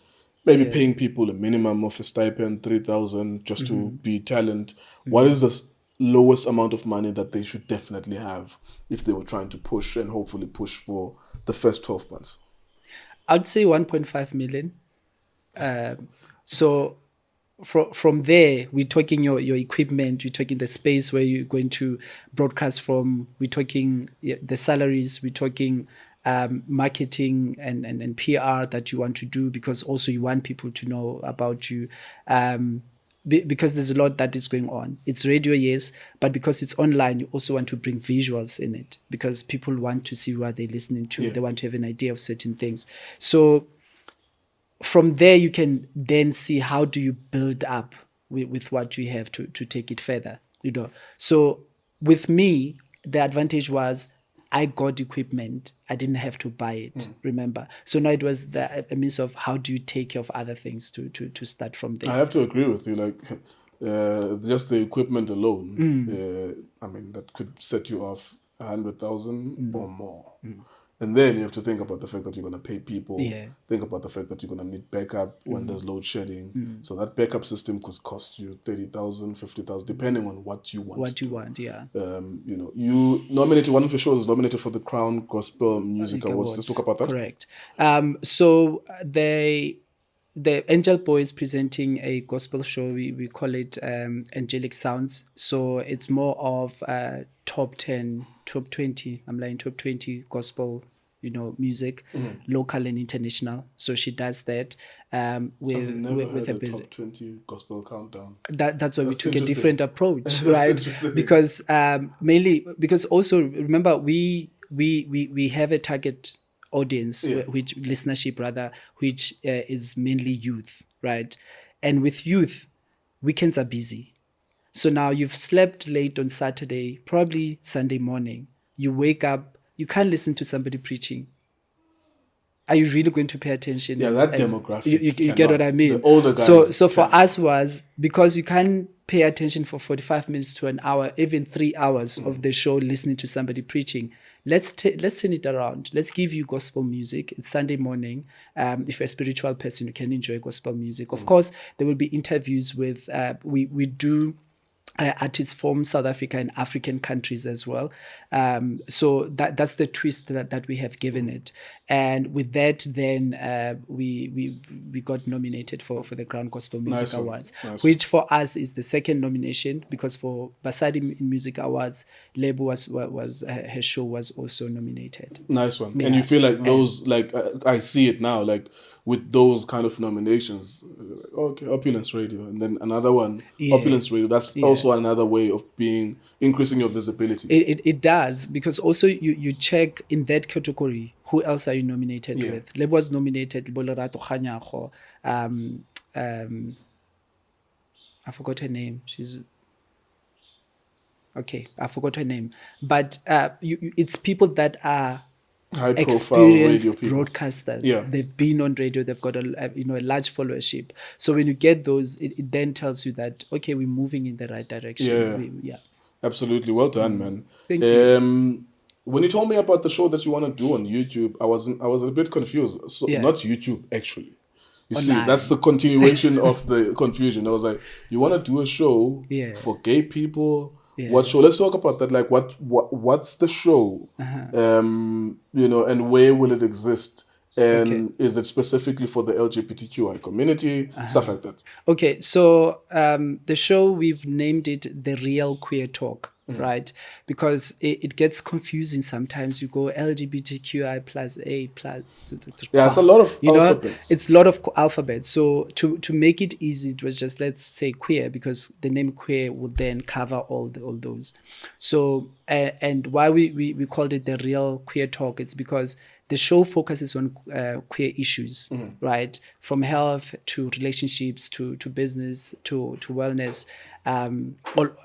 maybe paying people a minimum of a stipend, 3,000, just to be talent. What is the lowest amount of money that they should definitely have if they were trying to push and hopefully push for the first 12 months? I'd say 1.5 million. So from there, we're talking your equipment, we're talking the space where you're going to broadcast from, we're talking the salaries, we're talking marketing and PR that you want to do, because also you want people to know about you. Because there's a lot that is going on. It's radio, yes, but because it's online, you also want to bring visuals in it, because people want to see what they're listening to. They want to have an idea of certain things. So from there, you can then see, how do you build up with what you have to take it further. So with me, the advantage was, I got equipment. I didn't have to buy it, remember? So now it was a means of, how do you take care of other things to start from there? I have to agree with you. Like, just the equipment alone, I mean, that could set you off 100,000 or more. And then you have to think about the fact that you're going to pay people. Think about the fact that you're going to need backup when there's load shedding. So that backup system could cost you 30,000, 50,000, depending on what you want. You nominated, one of your shows is nominated for the Crown Gospel Music Awards. Let's talk about that. Correct. So the Angel Boys presenting a gospel show. We call it Angelic Sounds. So it's more of top 10, top 20. I'm like top 20 gospel music, local and international. So she does that with I've never with heard a a bit. top 20 gospel countdown. That's why we That's took a interesting. different approach, That's right? interesting. Because mainly because also remember we have a target audience, Yeah. which listenership rather, which is mainly youth, right? And with youth, weekends are busy. So now you've slept late on Saturday, probably Sunday morning. You wake up, you can't listen to somebody preaching. Are you really going to pay attention? Yeah, and, that and demographic you get what I cannot. mean? The older So guys for can. us was because you can't pay attention for 45 minutes to an hour, even 3 hours of the show listening to somebody preaching. Let's turn it around. Let's give you gospel music. It's Sunday morning. If you're a spiritual person, you can enjoy gospel music. Of course, there will be interviews with we do artists from South Africa and African countries as well. So that's the twist that we have given it. And with that, then we got nominated for the Crown Gospel Music Nice one. Awards, Nice which for us is the second nomination, because for Basadi Music Awards, Lebo was her show was also nominated. Nice one. Yeah. And you feel like those, like, I see it now, like with those kind of nominations, okay, Opulence Radio, and then another one, Yeah. Opulence Radio. That's also another way of increasing your visibility. It does, because also you check in that category, who else are you nominated Yeah. with? Lebo was nominated, Bolerato Khanyago, I forgot her name. I forgot her name. But it's people that are High profile experienced radio people. broadcasters. Yeah. They've been on radio. They've got a large followership. So when you get those, it then tells you that, okay, we're moving in the right direction. Yeah. Absolutely. Well done, man. Thank you. When you told me about the show that you want to do on YouTube, I was a bit confused. So Yeah. not YouTube, actually. You see, Online. that's the continuation of the confusion. I was like, you want to do a show Yeah. for gay people? Yeah. What show? Let's talk about that. Like, what's the show? And where will it exist? And is it specifically for the LGBTQI community? Stuff like that. Okay, so the show, we've named it The Real Queer Talk, right? Because it gets confusing sometimes. You go LGBTQI plus A plus... Yeah, it's a lot of alphabets. It's a lot of alphabets. So to make it easy, it was just, let's say queer, because the name queer would then cover all those. So, and why we called it The Real Queer Talk, it's because the show focuses on queer issues, right? From health to relationships to business to wellness,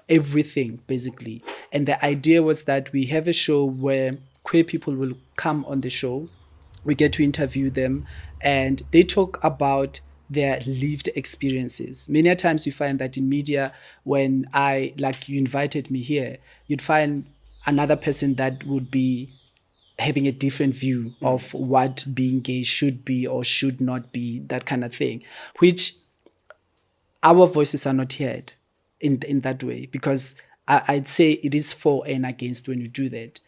everything basically. And the idea was that we have a show where queer people will come on the show. We get to interview them, and they talk about their lived experiences. Many a times you find that in media, when you invited me here, you'd find another person that would be having a different view of what being gay should be or should not be, that kind of thing, which our voices are not heard in that way, because I'd say it is for and against when you do that.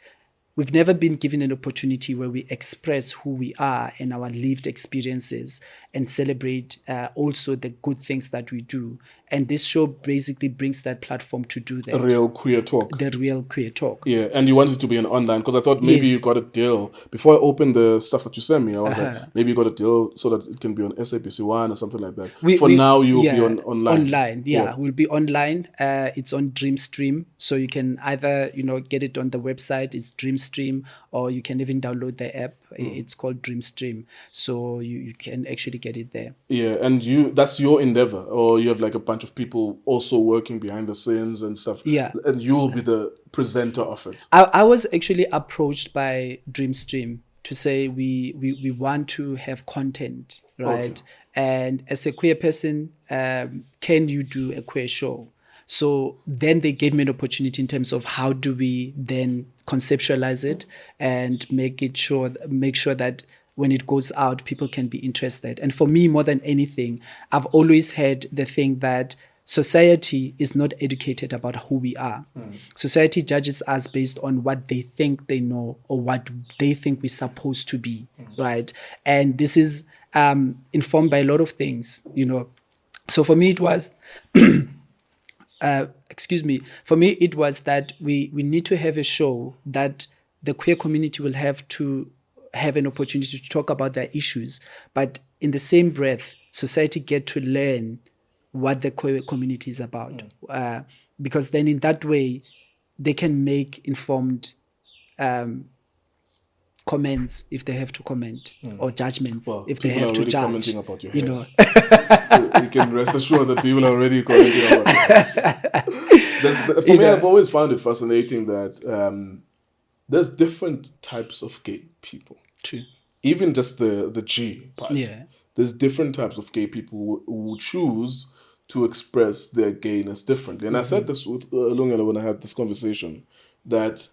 We've never been given an opportunity where we express who we are and our lived experiences and celebrate also the good things that we do. And this show basically brings that platform to do that. A real queer talk. The Real Queer Talk. Yeah, and you wanted it to be an online, because I thought maybe Yes. you got a deal. Before I opened the stuff that you sent me, I was like, maybe you got a deal so that it can be on SABC One or something like that. Now, you'll be on online. Online, yeah. We'll be online. It's on Dreamstream. So you can either, get it on the website, it's Dreamstream, or you can even download the app. It's called Dreamstream. So you can actually get it there. Yeah, and that's your endeavor, or you have like a bunch of people also working behind the scenes and stuff. Yeah. And you'll be the presenter of it. I was actually approached by Dreamstream to say we want to have content, right? Okay. And as a queer person, can you do a queer show? So then they gave me an opportunity in terms of how do we then conceptualize it and make sure that when it goes out, people can be interested. And for me, more than anything, I've always had the thing that society is not educated about who we are. Society judges us based on what they think they know or what they think we're supposed to be, right? And this is informed by a lot of things, So for me, it was... For me, it was that we need to have a show that the queer community will have to have an opportunity to talk about their issues, but in the same breath, society get to learn what the queer community is about, because then in that way they can make informed comments if they have to comment, or judgments Well, if they people are have to already judge. commenting about your You hair. know, You can rest assured that people are already commenting about your hair. For me, I've always found it fascinating that there's different types of gay people. true. Even just the G part. Yeah. There's different types of gay people who choose to express their gayness differently. And I said this with Lungela when I had this conversation, that,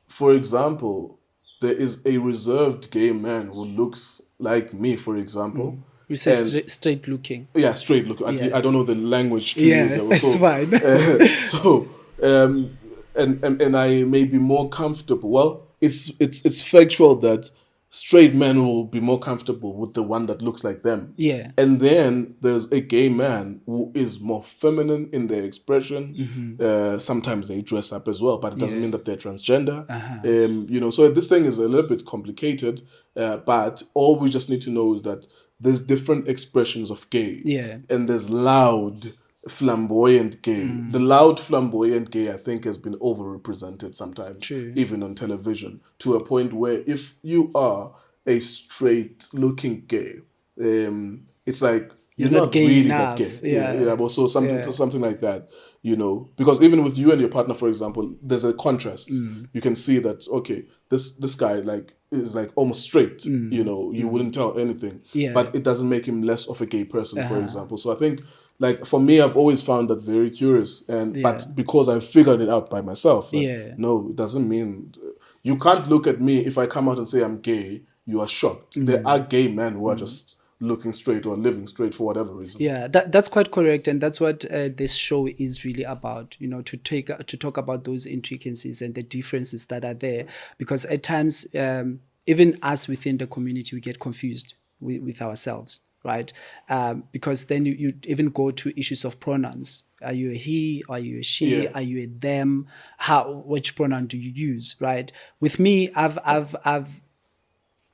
for example, there is a reserved gay man who looks like me, for example. We say and- straight looking. Yeah, straight look. Yeah. I don't know the language to Yeah, use. it's fine. And I may be more comfortable. Well, it's factual that straight men will be more comfortable with the one that looks like them. Yeah. And then there's a gay man who is more feminine in their expression. Sometimes they dress up as well, but it doesn't mean that they're transgender. So this thing is a little bit complicated. But all we just need to know is that there's different expressions of gay. Yeah. And there's loud, flamboyant gay. The loud, flamboyant gay, I think, has been overrepresented sometimes, True. even on television, to a point where if you are a straight-looking gay, it's like you're not gay really enough. that gay. Yeah. But so something like that, because even with you and your partner, for example, there's a contrast. You can see that, okay, this guy is almost straight. You wouldn't tell anything, Yeah. but it doesn't make him less of a gay person, for example. So I think, for me, I've always found that very curious, but because I figured it out by myself. No, it doesn't mean you can't look at me if I come out and say I'm gay. You are shocked. There are gay men who are just looking straight or living straight for whatever reason. Yeah, that's quite correct, and that's what this show is really about. To talk about those intricacies and the differences that are there, because at times, even us within the community, we get confused with ourselves, right? Because then you even go to issues of pronouns. Are you a he? Are you a she? Yeah. Are you a them? Which pronoun do you use, right? With me,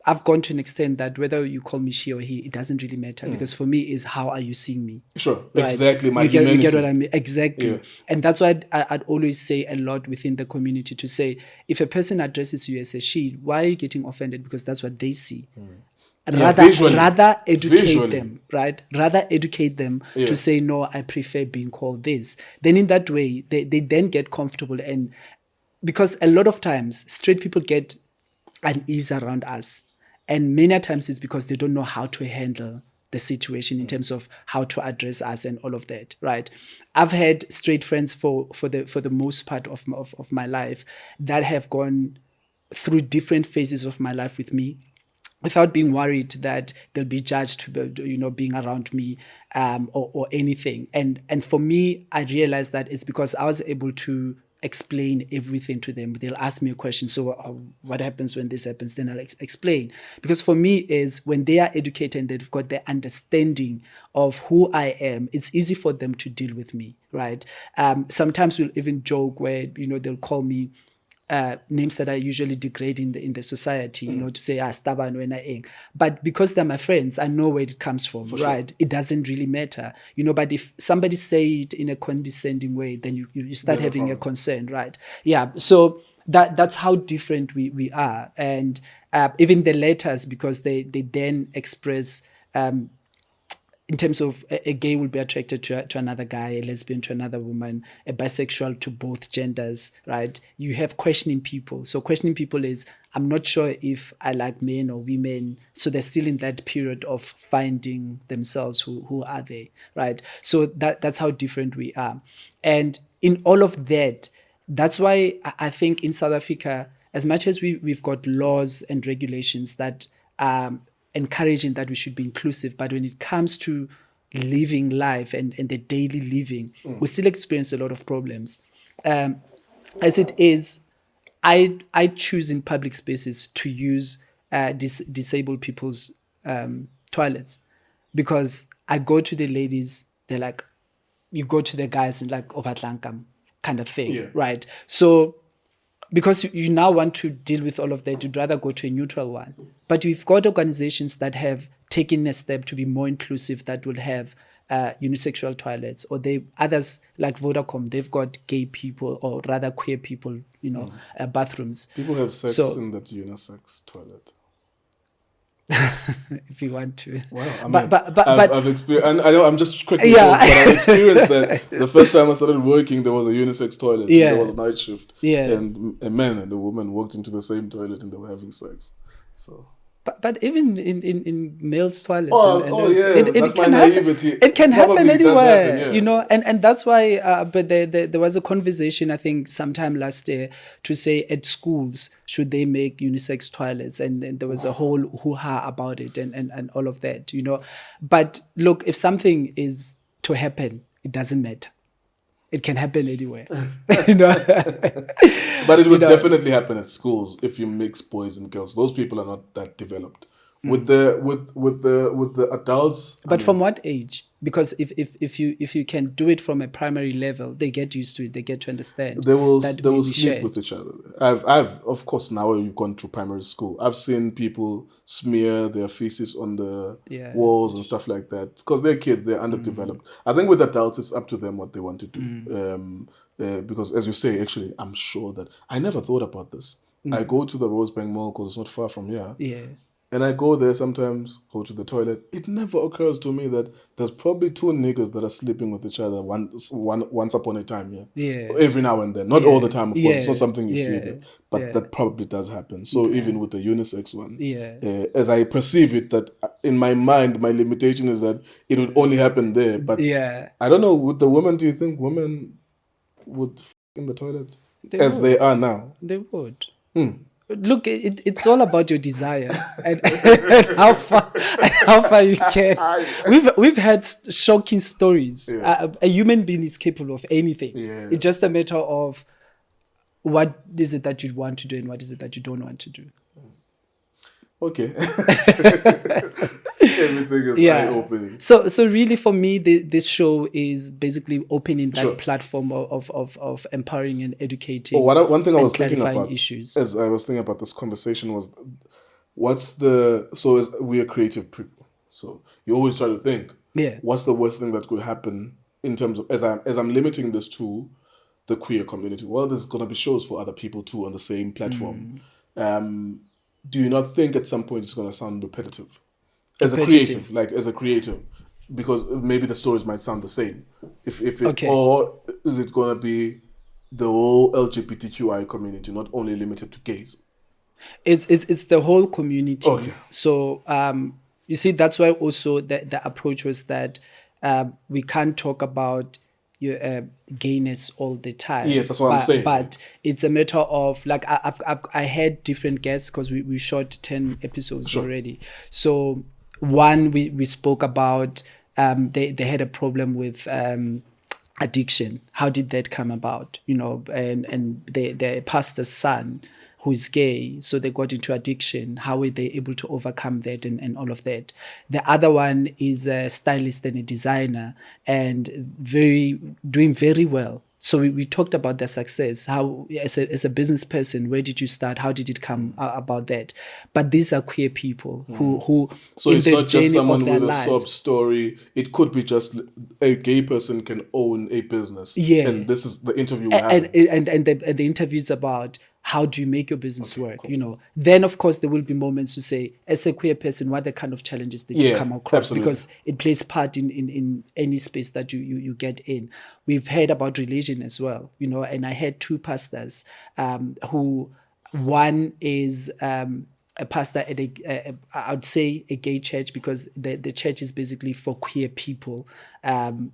I've gone to an extent that whether you call me she or he, it doesn't really matter, because for me is how are you seeing me? Sure, Right? exactly. My you humanity. get what I mean? Exactly. Yeah. And that's why I'd always say a lot within the community, to say, if a person addresses you as a she, why are you getting offended? Because that's what they see. Rather educate Visually. them, right? Rather educate them Yeah. to say, no, I prefer being called this. Then in that way, they then get comfortable. And because a lot of times straight people get unease around us. And many times it's because they don't know how to handle the situation in terms of how to address us and all of that, right? I've had straight friends for the most part of my life that have gone through different phases of my life with me, without being worried that they'll be judged, being around me, or anything. And for me, I realized that it's because I was able to explain everything to them. They'll ask me a question. So what happens when this happens? Then I'll explain. Because for me is when they are educated and they've got the understanding of who I am, it's easy for them to deal with me, right? Sometimes we'll even joke where, they'll call me names that are usually degrading in the society, to say, staban when I eng. But because they're my friends, I know where it comes from, right? It doesn't really matter, but if somebody say it in a condescending way, then you start having a concern, right? Yeah. So that's how different we are. And even the letters, because they then express, in terms of a gay will be attracted to another guy, a lesbian to another woman, a bisexual to both genders, right? You have questioning people. So questioning people is, I'm not sure if I like men or women. So they're still in that period of finding themselves. Who are they, right? So that's how different we are. And in all of that, that's why I think in South Africa, as much as we've got laws and regulations that encouraging that we should be inclusive, but when it comes to living life and the daily living, we still experience a lot of problems. As it is, I choose in public spaces to use disabled people's toilets, because I go to the ladies, they're like, you go to the guys and like overtlankam kind of thing, right? So because you now want to deal with all of that, you'd rather go to a neutral one. But we've got organizations that have taken a step to be more inclusive, that will have unisexual toilets, or others like Vodacom, they've got gay people, or rather queer people, bathrooms. People have sex So- in that unisex toilet. If you want to. Wow, I But- mean, but- I've experienced. I know I'm just cracking Yeah. jokes, but I've experienced that the first time I started working, there was a unisex toilet. Yeah. There was a night shift. Yeah. And a man and a woman walked into the same toilet and they were having sex. So. But even in males' toilets, Yeah, that's my can naivety. happen. It can happen Probably it does anywhere, happen, yeah. and that's why. But there was a conversation, I think, sometime last year, to say at schools should they make unisex toilets, and there was a whole hoo-ha about it, and all of that, But look, if something is to happen, it doesn't matter. It can happen anywhere, But it would definitely happen at schools if you mix boys and girls. Those people are not that developed. With the adults. But from what age? Because if you can do it from a primary level, they get used to it. They get to understand. They will that they we will sleep shared. with each other. I've of course, now you've gone through primary school, I've seen people smear their feces on the Yeah. walls and stuff like that because they're kids, they're underdeveloped. I think with adults it's up to them what they want to do. Because as you say, actually, I'm sure that I never thought about this. I go to the Rosebank Mall because it's not far from here. Yeah. And I go there sometimes, go to the toilet. It never occurs to me that there's probably two niggas that are sleeping with each other once upon a time, yeah. Yeah. Every now and then. Not all the time, of course. It's not something you see Yeah. there. But Yeah. that probably does happen. So even with the unisex one, Yeah. as I perceive it, that in my mind, my limitation is that it would only happen there. But Yeah. I don't know, with the women, do you think women would in the toilet as would. they are now? They would. Look, it's all about your desire and how far you can. We've had shocking stories. Yeah. A human being is capable of anything. Yeah. It's just a matter of what is it that you want to do and what is it that you don't want to do. Okay. Everything is eye-opening. So really, for me, this show is basically opening that Sure. platform of empowering and educating. Oh, one thing I and was thinking clarifying about issues. as I was thinking about this conversation was, we are creative people, so you always try to think, Yeah. what's the worst thing that could happen in terms of as I'm limiting this to the queer community? Well, there's gonna be shows for other people too on the same platform. Do you not think at some point it's gonna sound repetitive? As a creative, because maybe the stories might sound the same. If it, Okay. Or is it gonna be the whole LGBTQI community, not only limited to gays? It's the whole community. Okay. So you see, that's why also the approach was that we can't talk about your gayness all the time. Yes, that's what I'm saying. But it's a matter of like I had different guests because we shot 10 episodes already. So one we spoke about they had a problem with addiction. How did that come about? And their pastor's son who is gay, so they got into addiction. How were they able to overcome that and all of that? The other one is a stylist and a designer and doing very well. So we talked about their success, how as a business person, where did you start? How did it come about that? But these are queer people who So in it's the not just journey someone of their with a lives. sob story. It could be just a gay person can own a business. Yeah. And this is the interview we're and having. and the interview is about how do you make your business work, Then, of course, there will be moments to say, as a queer person, what are the kind of challenges that you come across? Absolutely. Because it plays part in any space that you get in. We've heard about religion as well, and I had two pastors who, one is a pastor at I would say a gay church because the church is basically for queer people.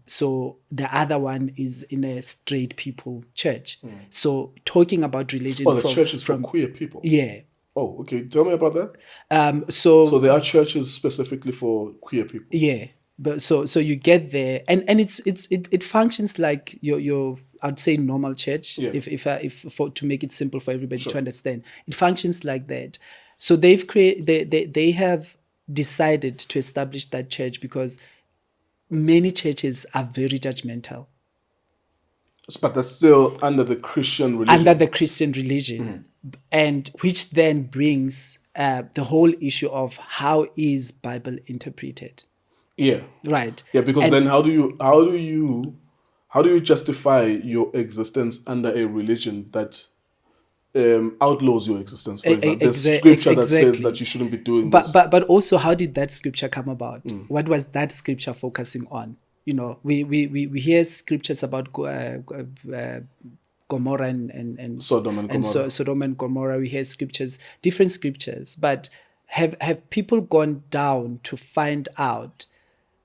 So the other one is in a straight people church. So talking about religion. The church is for queer people. Yeah. Oh, okay. Tell me about that. So there are churches specifically for queer people. Yeah. But so you get there and it functions like your I'd say normal church. Yeah. If to make it simple for everybody to understand, it functions like that. So they have decided to establish that church because many churches are very judgmental. But that's still under the Christian religion. under the Christian religion, and which then brings the whole issue of how is Bible interpreted, Yeah. right? Yeah, because And then how do you justify your existence under a religion that outlaws your existence? For example, there's scripture that says that you shouldn't be doing this. But also, how did that scripture come about? What was that scripture focusing on? You know, we hear scriptures about Gomorrah and Sodom and Gomorrah. Sodom and Gomorrah. We hear scriptures, different scriptures, but have people gone down to find out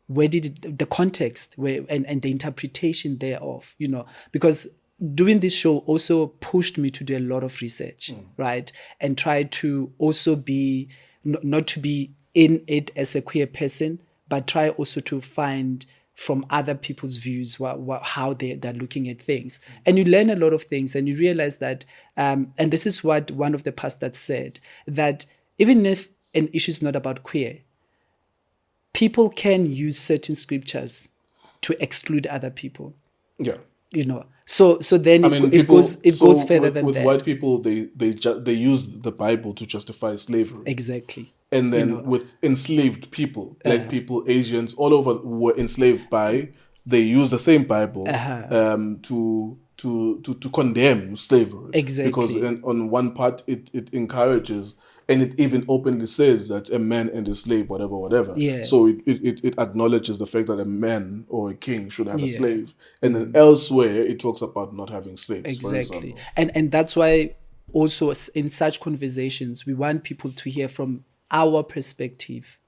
where the context and the interpretation thereof, you know, because doing this show also pushed me to do a lot of research, right? And try to also be, not to be in it as a queer person, but try also to find from other people's views how they're looking at things. And you learn a lot of things, and you realize that, and this is what one of the pastors said, that even if an issue is not about queer, people can use certain scriptures to exclude other people. Yeah. You know, so then it goes further than with that. white people, they use the Bible to justify slavery. Exactly. And then with enslaved people, black people, Asians, all over who were enslaved by, they use the same Bible to condemn slavery. Exactly. Because on one part it encourages, and it even openly says that a man and a slave, whatever. Yeah. So it acknowledges the fact that a man or a king should have a slave. And then elsewhere it talks about not having slaves. Exactly. And that's why also in such conversations, we want people to hear from our perspective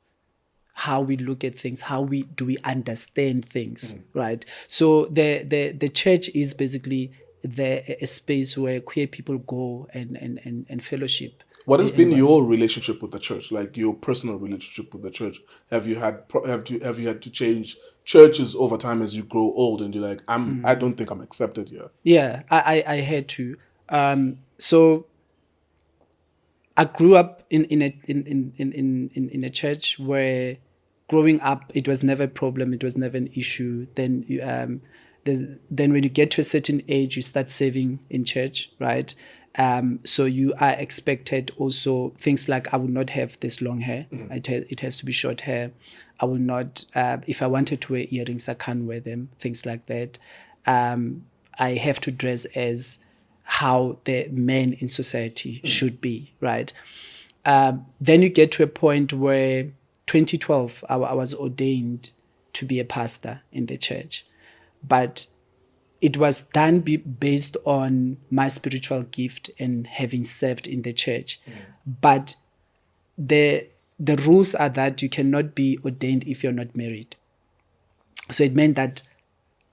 how we look at things, how we understand things, right? So the church is basically a space where queer people go and fellowship. What has been your relationship with the church, like your personal relationship with the church? Have you had to change churches over time as you grow old, and you're like, I don't think I'm accepted here? Yeah, I had to. So I grew up in a church where, growing up, it was never a problem. It was never an issue. Then then when you get to a certain age, you start serving in church, right? So you are expected also things like, I will not have this long hair. It has to be short hair. I will not, if I wanted to wear earrings, I can't wear them, things like that. I have to dress as how the men in society should be, right? Then you get to a point where 2012, I was ordained to be a pastor in the church. But it was done based on my spiritual gift and having served in the church. But the rules are that you cannot be ordained if you're not married. So it meant that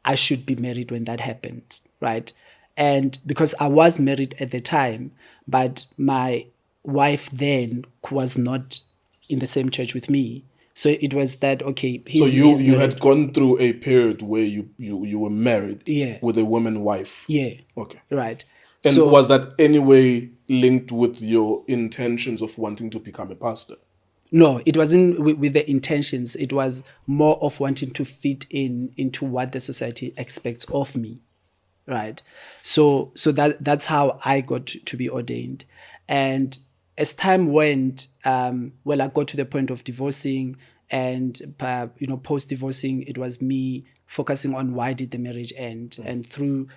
I should be married when that happened, right? And because I was married at the time, but my wife then was not in the same church with me. So it was that, okay, so you had gone through a period where you were married with a woman wife. Yeah. Okay. Right. And so, was that any way linked with your intentions of wanting to become a pastor? No, it wasn't with the intentions. It was more of wanting to fit into what the society expects of me. Right. So that's how I got to be ordained. And as time went, I got to the point of divorcing, and post-divorcing, it was me focusing on why did the marriage end, and through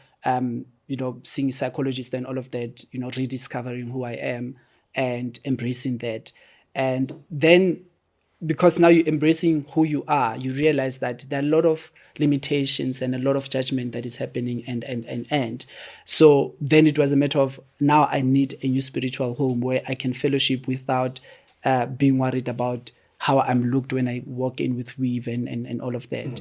seeing psychologists and all of that, rediscovering who I am and embracing that, and then, because now you're embracing who you are, you realize that there are a lot of limitations and a lot of judgment that is happening, and so then it was a matter of, now I need a new spiritual home where I can fellowship without being worried about how I'm looked when I walk in with weave and all of that,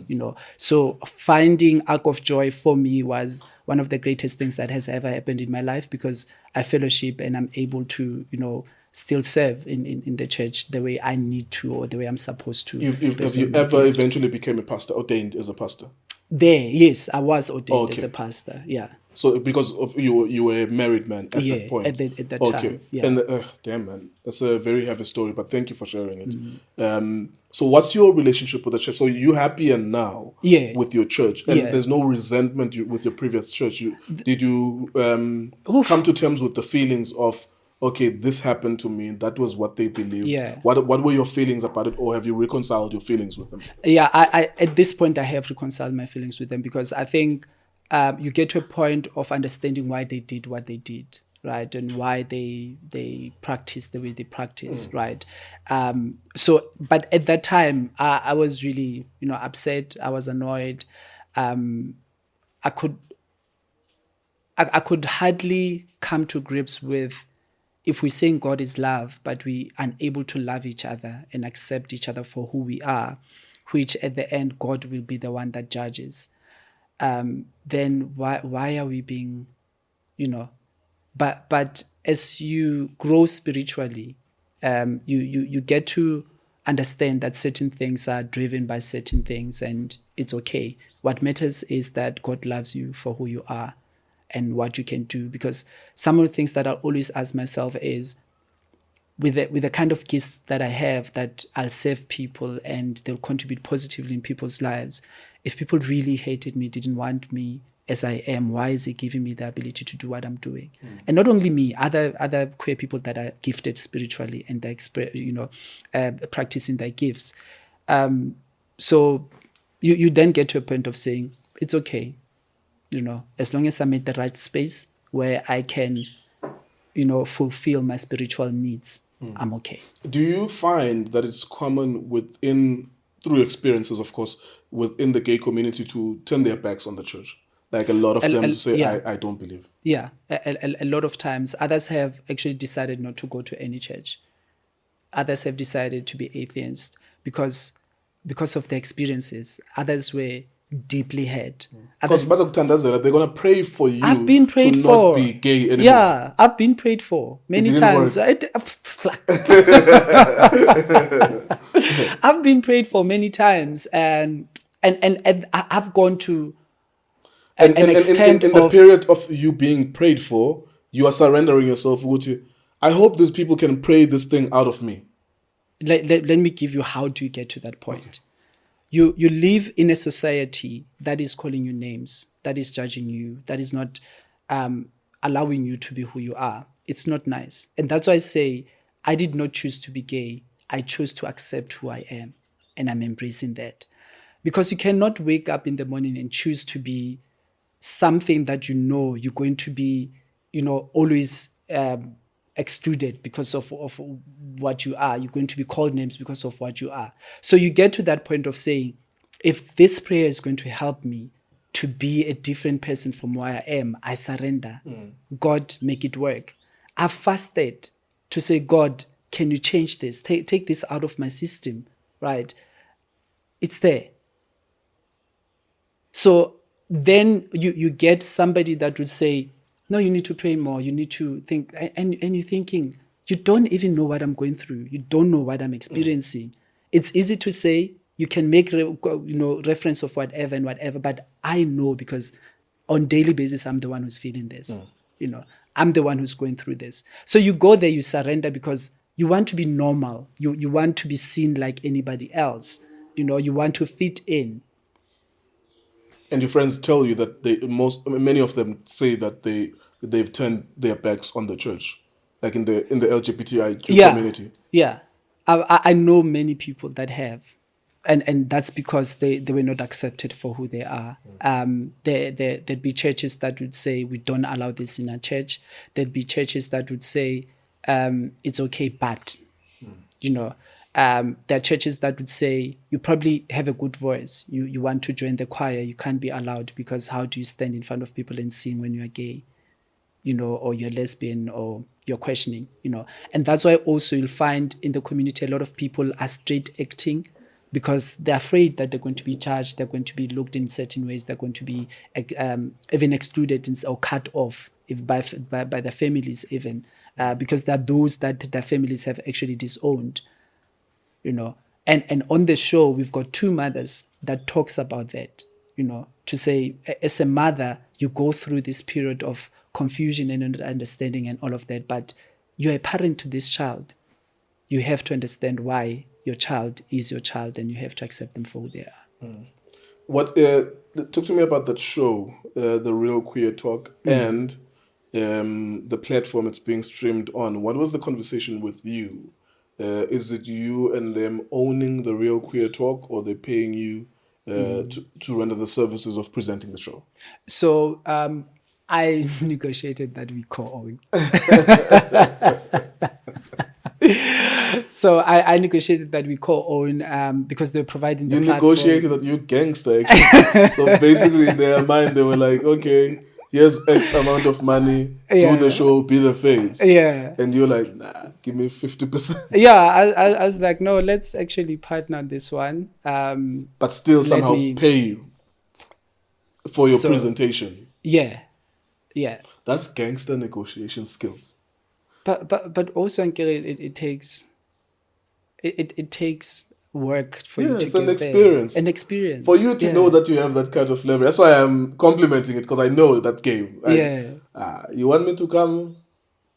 So finding Ark of Joy for me was one of the greatest things that has ever happened in my life, because I fellowship and I'm able to, still serve in the church the way I need to, or the way I'm supposed to. Have you ever eventually became a pastor, ordained as a pastor? Yes, I was ordained as a pastor, yeah. So because of you were a married man at Yeah, that point. at that Okay. time, yeah. And damn man, that's a very heavy story. But thank you for sharing it. So what's your relationship with the church? So you happier now Yeah. with your church, and Yeah. there's no resentment with your previous church. Did you Oof. come to terms with the feelings of, okay, this happened to me, that was what they believed? Yeah. What were your feelings about it, or have you reconciled your feelings with them? Yeah, I at this point I have reconciled my feelings with them, because I think you get to a point of understanding why they did what they did, right, and why they practice the way they practice, right. So, but at that time, I was really upset. I was annoyed. I could I could hardly come to grips with, if we're saying God is love, but we unable to love each other and accept each other for who we are, which at the end God will be the one that judges. Then why are we being, But as you grow spiritually, you get to understand that certain things are driven by certain things, and it's okay. What matters is that God loves you for who you are and what you can do. Because some of the things that I always ask myself is, with the kind of gifts that I have, that I'll serve people and they'll contribute positively in people's lives. If people really hated me, didn't want me as I am, why is He giving me the ability to do what I'm doing? And not only me, other queer people that are gifted spiritually and they practicing their gifts. So you then get to a point of saying, it's okay, as long as I'm at the right space where I can, fulfill my spiritual needs, I'm okay. Do you find that it's common through experiences, of course, within the gay community to turn their backs on the church? Like a lot of them to say, yeah. I don't believe. Yeah, a lot of times. Others have actually decided not to go to any church. Others have decided to be atheists because of their experiences. Others were deeply hurt. Because they're going to pray for you I've been prayed to for. not be gay anymore. Yeah, I've been prayed for many didn't times. work. I've been prayed for many times, and I've gone to an extent in the period of you being prayed for, you are surrendering yourself. I hope these people can pray this thing out of me. Let me give you, how do you get to that point? Okay. You live in a society that is calling you names, that is judging you, that is not allowing you to be who you are. It's not nice. And that's why I say, I did not choose to be gay. I chose to accept who I am, and I'm embracing that. Because you cannot wake up in the morning and choose to be something that you're going to be, always excluded because of what you are. You're going to be called names because of what you are. So you get to that point of saying, if this prayer is going to help me to be a different person from where I am, I surrender. God, make it work. I've fasted to say, God, can you change this? Take this out of my system, right? It's there. So then you get somebody that would say, no, you need to pray more. You need to think. And you're thinking, you don't even know what I'm going through. You don't know what I'm experiencing. It's easy to say, you can make reference of whatever and whatever, but I know, because on daily basis, I'm the one who's feeling this. I'm the one who's going through this. So you go there, you surrender, because you want to be normal. You want to be seen like anybody else. You want to fit in. And your friends tell you that many of them say that they've turned their backs on the church, like in the LGBTIQ community. Yeah, I know many people that have, and that's because they were not accepted for who they are. There'd be churches that would say, we don't allow this in our church. There'd be churches that would say, it's okay, but there are churches that would say, you probably have a good voice. You want to join the choir. You can't be allowed, because how do you stand in front of people and sing when you are gay, or you're lesbian, or you're questioning, And that's why also you'll find in the community, a lot of people are straight acting, because they're afraid that they're going to be judged. They're going to be looked in certain ways. They're going to be even excluded or cut off by their families even, because there are those that their families have actually disowned. And on the show, we've got two mothers that talks about that, to say, as a mother, you go through this period of confusion and not understanding and all of that, but you're a parent to this child. You have to understand why your child is your child, and you have to accept them for who they are. What talk to me about that show, The Real Queer Talk, and the platform it's being streamed on. What was the conversation with you? Is it you and them owning The Real Queer Talk, or they're paying you to render the services of presenting the show? So I negotiated that we co-own. So I negotiated that we co-own because they're providing the platform. You negotiated that you gangster, actually. So basically in their mind, they were like, okay, here's X amount of money, do the show, be the face. Yeah. And you're like, nah, give me 50%. Yeah, I was like, no, let's actually partner on this one. But still somehow pay you for your presentation. Yeah. That's gangster negotiation skills. But also, it takes work for you to it's an get experience. There. An experience. For you to know that you have that kind of level. That's why I'm complimenting it, because I know that game. You want me to come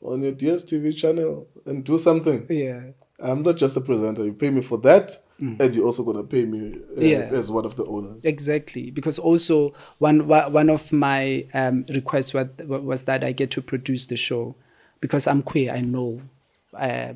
on your DSTV channel and do something? Yeah. I'm not just a presenter. You pay me for that, and you're also going to pay me as one of the owners. Exactly. Because also, one of my requests was that I get to produce the show. Because I'm queer, I know.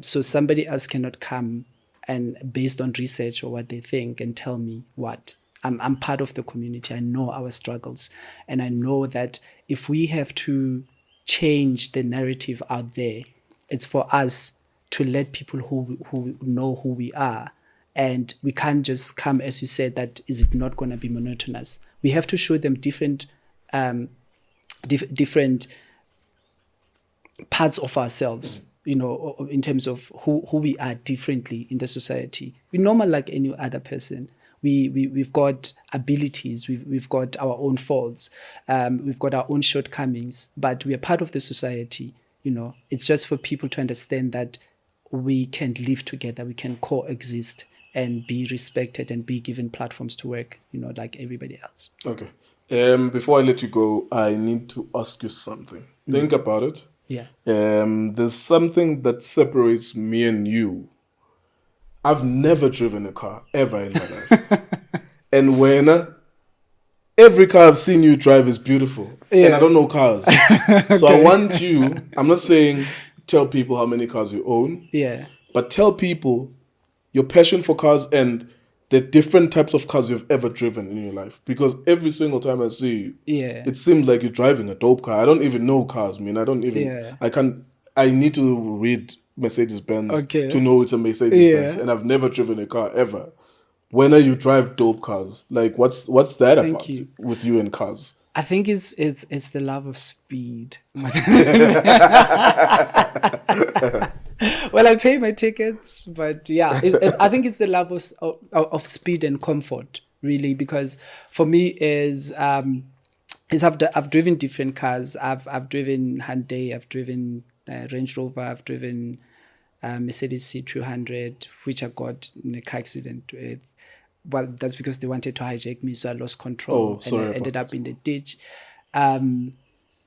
So somebody else cannot come and based on research or what they think and tell me what. I'm part of the community. I know our struggles. And I know that if we have to change the narrative out there, it's for us to let people who know who we are. And we can't just come, as you said, that is it not going to be monotonous. We have to show them different parts of ourselves, in terms of who we are differently in the society. We're normal like any other person. We've got abilities, we've got our own faults, we've got our own shortcomings, but we are part of the society. It's just for people to understand that we can live together, we can coexist and be respected and be given platforms to work, like everybody else. Okay. Before I let you go, I need to ask you something. Think about it. Yeah. There's something that separates me and you. I've never driven a car ever in my life. And when every car I've seen you drive is beautiful. And I don't know cars. So I want you, I'm not saying tell people how many cars you own. Yeah. But tell people your passion for cars and the different types of cars you've ever driven in your life. Because every single time I see you, it seems like you're driving a dope car. I don't even know cars, man. I need to read Mercedes-Benz to know it's a Mercedes-Benz. And I've never driven a car ever. When you drive dope cars, like what's that about with you and cars? I think it's the love of speed. Well, I pay my tickets, but yeah, I think it's the love of speed and comfort, really, because for me I've driven different cars. I've driven Hyundai, I've driven Range Rover, I've driven Mercedes C200, which I got in a car accident with. Well, that's because they wanted to hijack me, so I lost control and I ended up in the ditch. A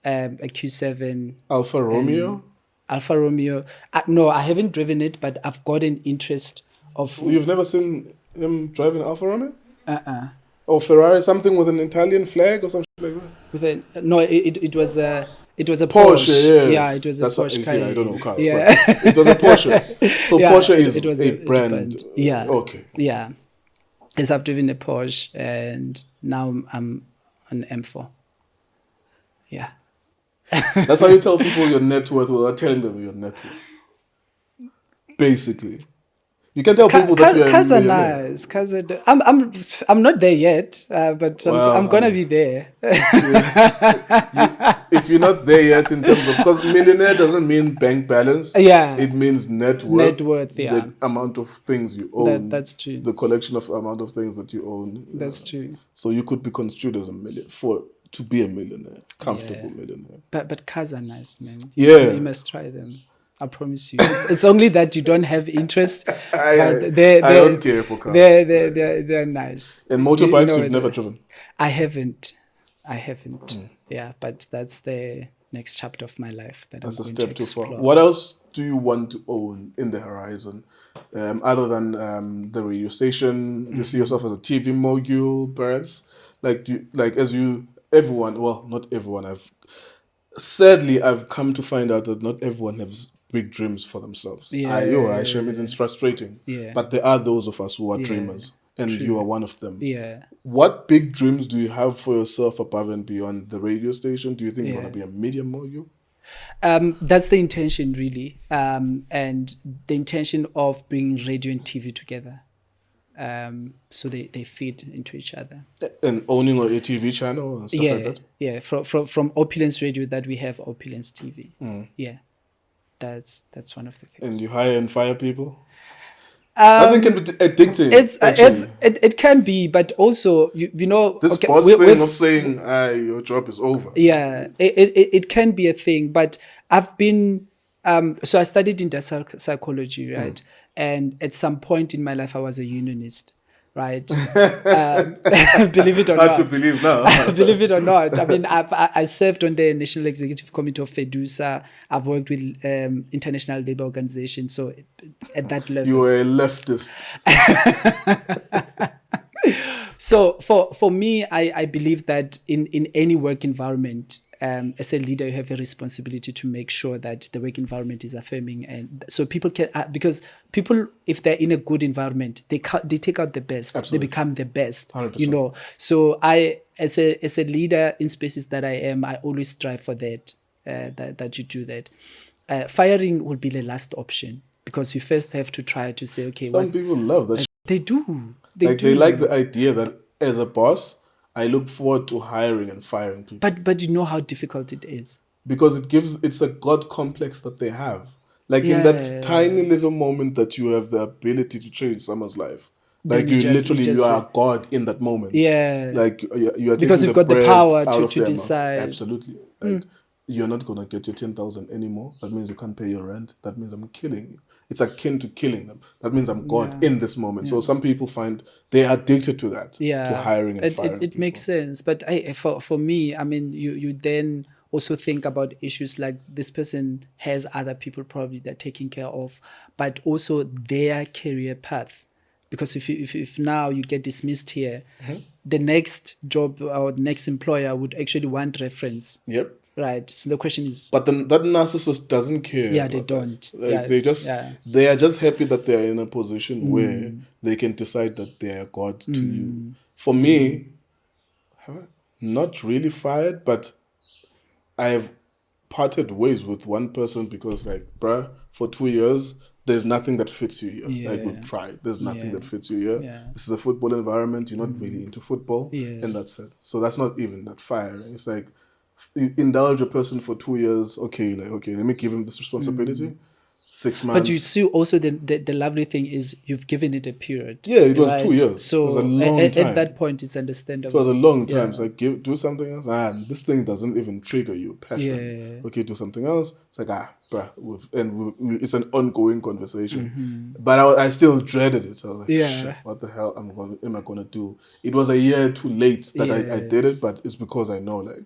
Q7. Alfa Romeo? Alfa Romeo. No, I haven't driven it, but I've got an interest of... You've never seen him driving Alfa Romeo? Or Ferrari, something with an Italian flag or something like that? No, it was a Porsche. Yes. Yeah, it was a Porsche. I don't know cars, but it was a Porsche. So yeah, Porsche is a brand. Yeah. Okay. Yeah. Yes, I've driven a Porsche and now I'm on M4. Yeah. That's how you tell people your net worth without telling them your net worth. Basically. You can tell people that you're a cars are millionaire. nice. Cars are I'm not there yet, but I'm gonna be there. If you're not there yet in terms of, because millionaire doesn't mean bank balance. Yeah. It means net worth. Net worth, yeah. The amount of things you own. That's true. The collection of amount of things that you own. That's true. So you could be construed as to be a millionaire, comfortable millionaire. But cars are nice, man. Yeah. You must try them. I promise you. It's only that you don't have interest. I don't care for cars. They're nice. And motorbikes you've never driven? I haven't. I haven't. Yeah, but that's the next chapter of my life that That's I'm a going step to too far. explore. What else do you want to own in the horizon, other than the radio station? You see yourself as a TV mogul, perhaps? Like, everyone? Well, not everyone. Sadly, I've come to find out that not everyone has big dreams for themselves. I share it. It's frustrating. Yeah. But there are those of us who are Yeah, dreamers, and true. you are one of them. Yeah. What big dreams do you have for yourself above and beyond the radio station? Do you think you want Yeah. to be a media mogul? That's the intention, really, and the intention of bringing radio and TV together, so they feed into each other. And owning a TV channel and stuff like that? Yeah. From Opulence Radio that we have Opulence TV. Yeah, that's one of the things. And you hire and fire people? I think it can be addicting. It can be, but also you know This okay, boss with- thing of saying, your job is over. yeah, it can be a thing, but I've been so I studied industrial psychology, right? And at some point in my life I was a unionist, right? Believe it or Hard not. to believe now. Believe it or not. I mean, I served on the National Executive Committee of FEDUSA. I've worked with International Labour Organization. So at that level. You were a leftist. So for me, I believe that in any work environment, as a leader, you have a responsibility to make sure that the work environment is affirming, and so people can because people, if they're in a good environment, they take out the best. Absolutely. They become the best. 100%. You know. So I, as a leader in spaces that I am, I always strive for that. That you do that. Firing will be the last option because you first have to try to say, okay, Some people love that. they do. They like the idea that as a boss, I look forward to hiring and firing people. But you know how difficult it is. Because it's a God complex that they have. Like in that tiny little moment that you have the ability to change someone's life. Like Then you are God in that moment. Yeah. Like you are Because taking you've got the bread power out to of their mouth. decide. Absolutely. Like you're not gonna get your 10,000 anymore. That means you can't pay your rent. That means I'm killing you. It's akin to killing them. That means I'm God in this moment. So some people find they're addicted to that. To hiring and firing. It makes sense. But for me, I mean, you then also think about issues like this person has other people probably they're taking care of, but also their career path. Because if now you get dismissed here, the next job or the next employer would actually want reference. Yep. Right. So the question is. But then that narcissist doesn't care. Yeah, they about don't. that. Yeah, they are just happy that they are in a position where they can decide that they are God to you. For me, have I not really fired, but I've parted ways with one person because, like, bruh, for 2 years, there's nothing that fits you here. Yeah. Like, we've tried. There's nothing that fits you here. Yeah. This is a football environment. You're not really into football. Yeah. And that's it. So that's not even that firing. It's like, indulge a person for 2 years. Okay, let me give him this responsibility. 6 months. But you see, also the lovely thing is you've given it a period. Yeah, it was right? 2 years. So it was a long time. At that point, it's understandable. It was a long time. Yeah. It's like, do something else. This thing doesn't even trigger your passion. Yeah. Okay, do something else. It's like, it's an ongoing conversation. But I still dreaded it. So I was like, shit, what the hell am I going to do? It was a year too late that I did it, but it's because I know, like,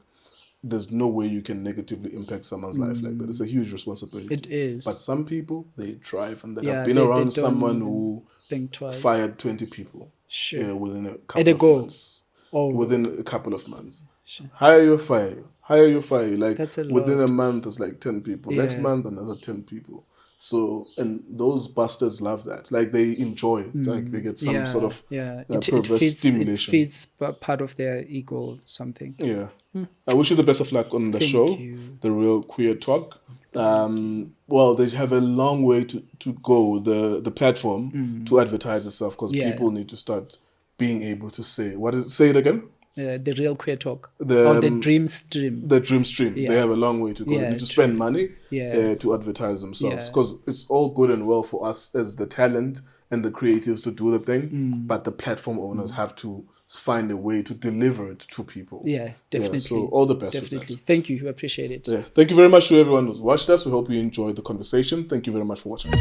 there's no way you can negatively impact someone's life like that. It's a huge responsibility. It is. But some people, they thrive and they Yeah, have been they around don't someone who think twice. fired 20 people within a couple At a of go. months. Oh. Within a couple of months. Sure. Hire you, fire you. Hire you, fire you. Like, That's a within lot. a month, it's like 10 people. Next Yeah. month, another 10 people. So, and those bastards love that. Like, they enjoy it. Like, they get some sort of perverse stimulation. It feeds part of their ego, something. Yeah. I wish you the best of luck on the show, you. The Real Queer Talk. Well, they have a long way to go, the platform, to advertise itself, because people need to start being able to say, say it again? The Real Queer Talk. The the Dream Stream. The Dream Stream. Yeah. They have a long way to go. Yeah, They need to true. spend money Yeah. to advertise themselves. Yeah. Because it's all good and well for us as the talent and the creatives to do the thing, but the platform owners have to find a way to deliver it to people. Yeah, definitely. So all the best with Definitely. that. Thank you. We appreciate it. Yeah. Thank you very much to everyone who's watched us. We hope you enjoyed the conversation. Thank you very much for watching.